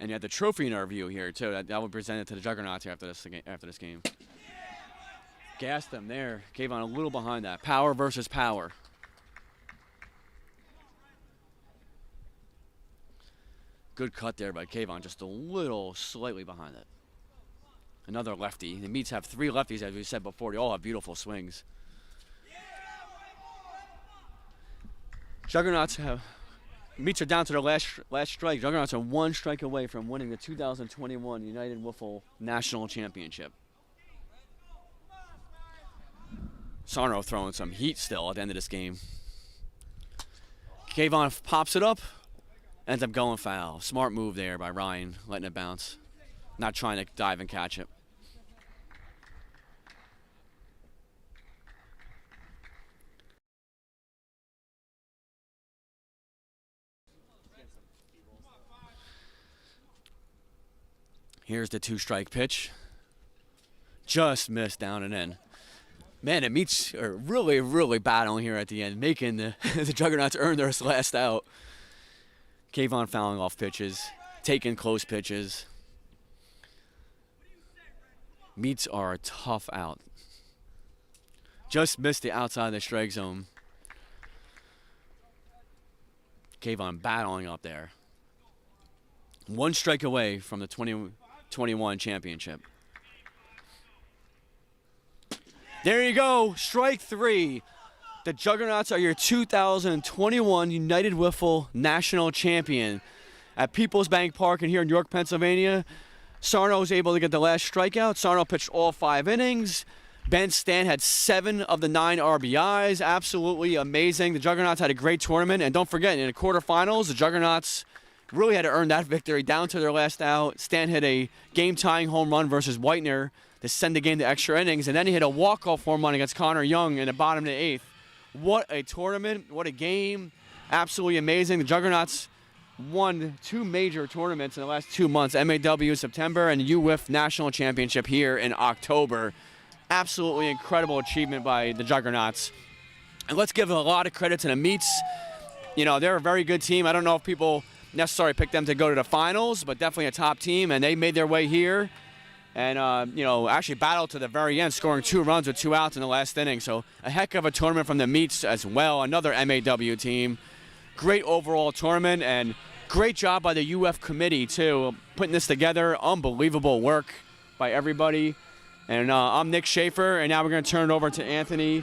And you had the trophy in our view here too. That will be presented to the Juggernauts after this game. Gassed them there. Kayvon a little behind that. Power versus power. Good cut there by Kayvon, just a little slightly behind it. Another lefty. The Meats have 3 lefties, as we said before. They all have beautiful swings. Juggernauts have... Meats are down to their last strike. Juggernauts are 1 strike away from winning the 2021 United Wiffle National Championship. Sarno throwing some heat still at the end of this game. Kayvon pops it up, ends up going foul. Smart move there by Ryan, letting it bounce. Not trying to dive and catch it. Here's the 2-strike pitch. Just missed down and in. Man, the Meats are really, really battling here at the end, making the Juggernauts earn their last out. Kayvon fouling off pitches, taking close pitches. Meats are a tough out. Just missed the outside of the strike zone. Kayvon battling up there. 1 strike away from the 2021 championship. There you go, strike 3. The Juggernauts are your 2021 United Wiffle National Champion. At People's Bank Park and here in York, Pennsylvania, Sarno was able to get the last strikeout. Sarno pitched all 5 innings. Ben Stan had 7 of the 9 RBIs. Absolutely amazing. The Juggernauts had a great tournament. And don't forget, in the quarterfinals, the Juggernauts really had to earn that victory down to their last out. Stan hit a game-tying home run versus Whitener to send the game to extra innings, and then he hit a walk-off home run against Connor Young in the bottom of the 8th. What a tournament, what a game. Absolutely amazing. The Juggernauts won 2 major tournaments in the last 2 months, MAW in September and UWIF National Championship here in October. Absolutely incredible achievement by the Juggernauts. And let's give a lot of credit to the Meats. You know, they're a very good team. I don't know if people necessarily picked them to go to the finals, but definitely a top team, and they made their way here. And, you know, actually battled to the very end, scoring 2 runs with 2 outs in the last inning. So a heck of a tournament from the Meats as well, another MAW team. Great overall tournament, and great job by the UF committee, too, putting this together. Unbelievable work by everybody. And I'm Nick Schaefer, and now we're going to turn it over to Anthony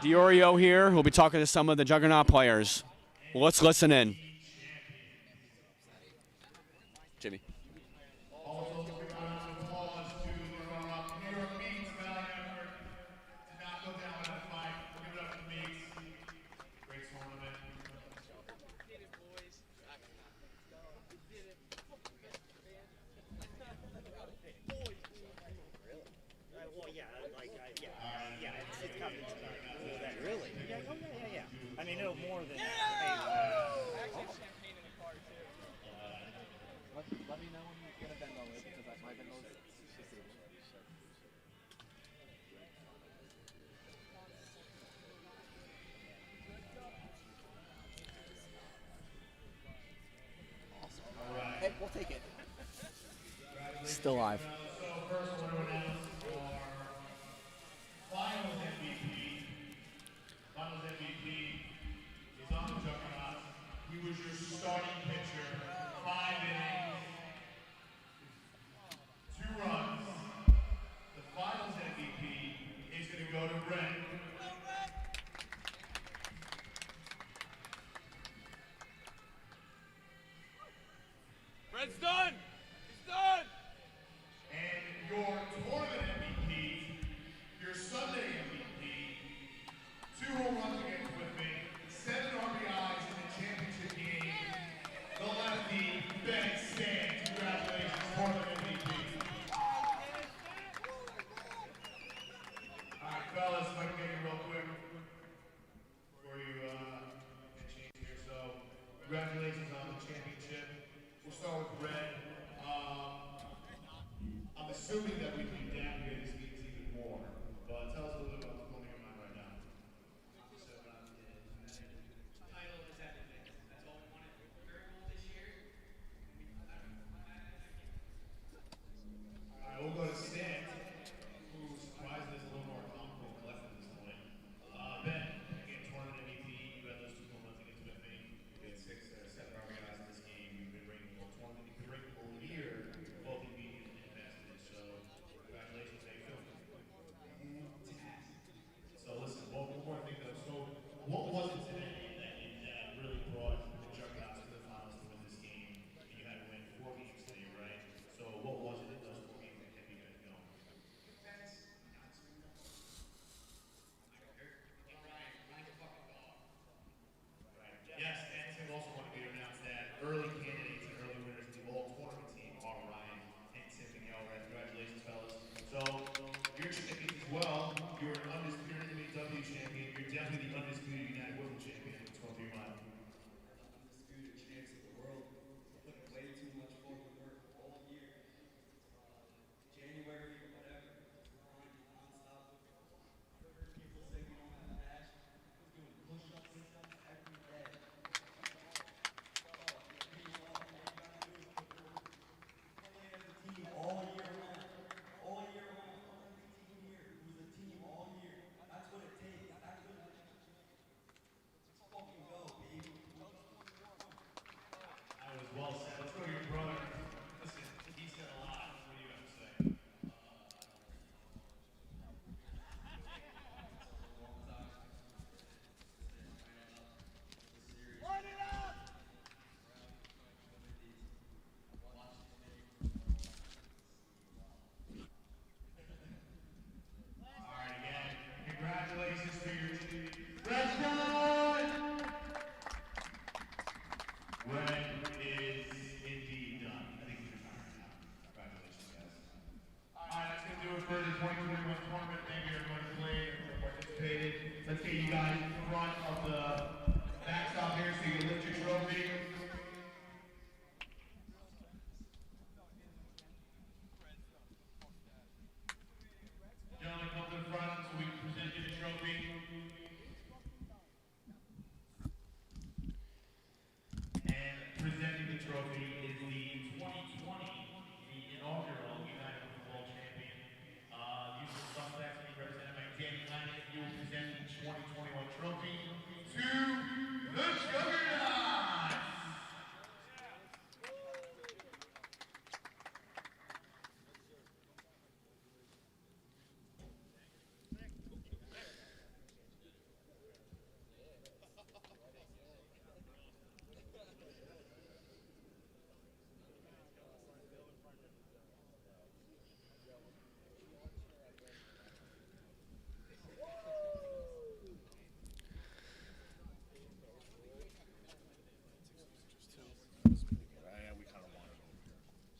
Diorio here, who'll be talking to some of the Juggernaut players. Well, let's listen in. Jimmy. Well, yeah, it's coverage. Really? Yeah, oh, yeah. I mean, no more than. Let me know when you get a Venmo because my Venmo's awesome. Hey, we'll take it. Still live. Finals MVP. Finals MVP is on the Juggernauts. He was your starting pitcher. 5 innings, 2 runs. The finals MVP is going to go to Brent. Red's done! He's done! And your tournament MVP, your Sunday MVP, 2 home runs against Whitman, 7 RBIs in the championship game. The lefty, Ben Sands. Congratulations, tournament MVP. All right, fellas, if I can get you real quick before you get changed here. So, congratulations on the championship. We'll start with Red. I'm assuming that we can down here this means even more, but tell us a little bit about what's going on in your mind right now. Title is everything. That's all we wanted. Very cool this year. All right, we'll go to Stan, who surprised us a little more calm and collected at this point. Ben, again, tournament MVP, you had those 2 home runs against Whitman. You had 6 or 7 RBIs in this game. You've been ranked more tournament. You've been ranked all year, both in medium and basket. So, congratulations, how you feeling? So listen, one more thing though. So what was it today that really brought the Juggernauts to the finals to win this game? And you had to win 4 games today, right? So what was it in those 4 games that kept you guys going? Right. Yes, and Tim also wanted me to announce that early candidates and early winners of the all-tournament team are Ryan and Tim McElrath. Congratulations, fellas. So you're champions as well. You're an undisputed MAW champion. You're definitely the undisputed United Women champion. What's going through your mind? Undisputed champs of the world. Put way too much fucking work all year. January or whatever. Grinding nonstop. I've heard people say we don't have passion. I was doing push-ups, sit-ups every day. Playing as a team all year round. All year round. I'm on the team here. It was a team all year. That's what it takes. That's what it trophy is the 2020, the inaugural United Football Champion. The usual suspects being represented by Danny Lanning. You will present the 2021 trophy to the Juggernauts.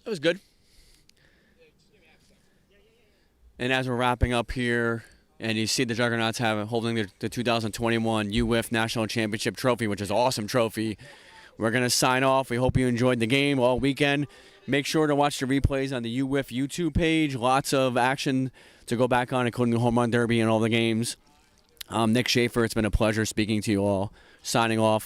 It was good. And as we're wrapping up here, and you see the Juggernauts holding the 2021 UWIF National Championship Trophy, which is an awesome trophy. We're going to sign off. We hope you enjoyed the game all weekend. Make sure to watch the replays on the UWIF YouTube page. Lots of action to go back on, including the Home Run Derby and all the games. I'm Nick Schaefer. It's been a pleasure speaking to you all. Signing off.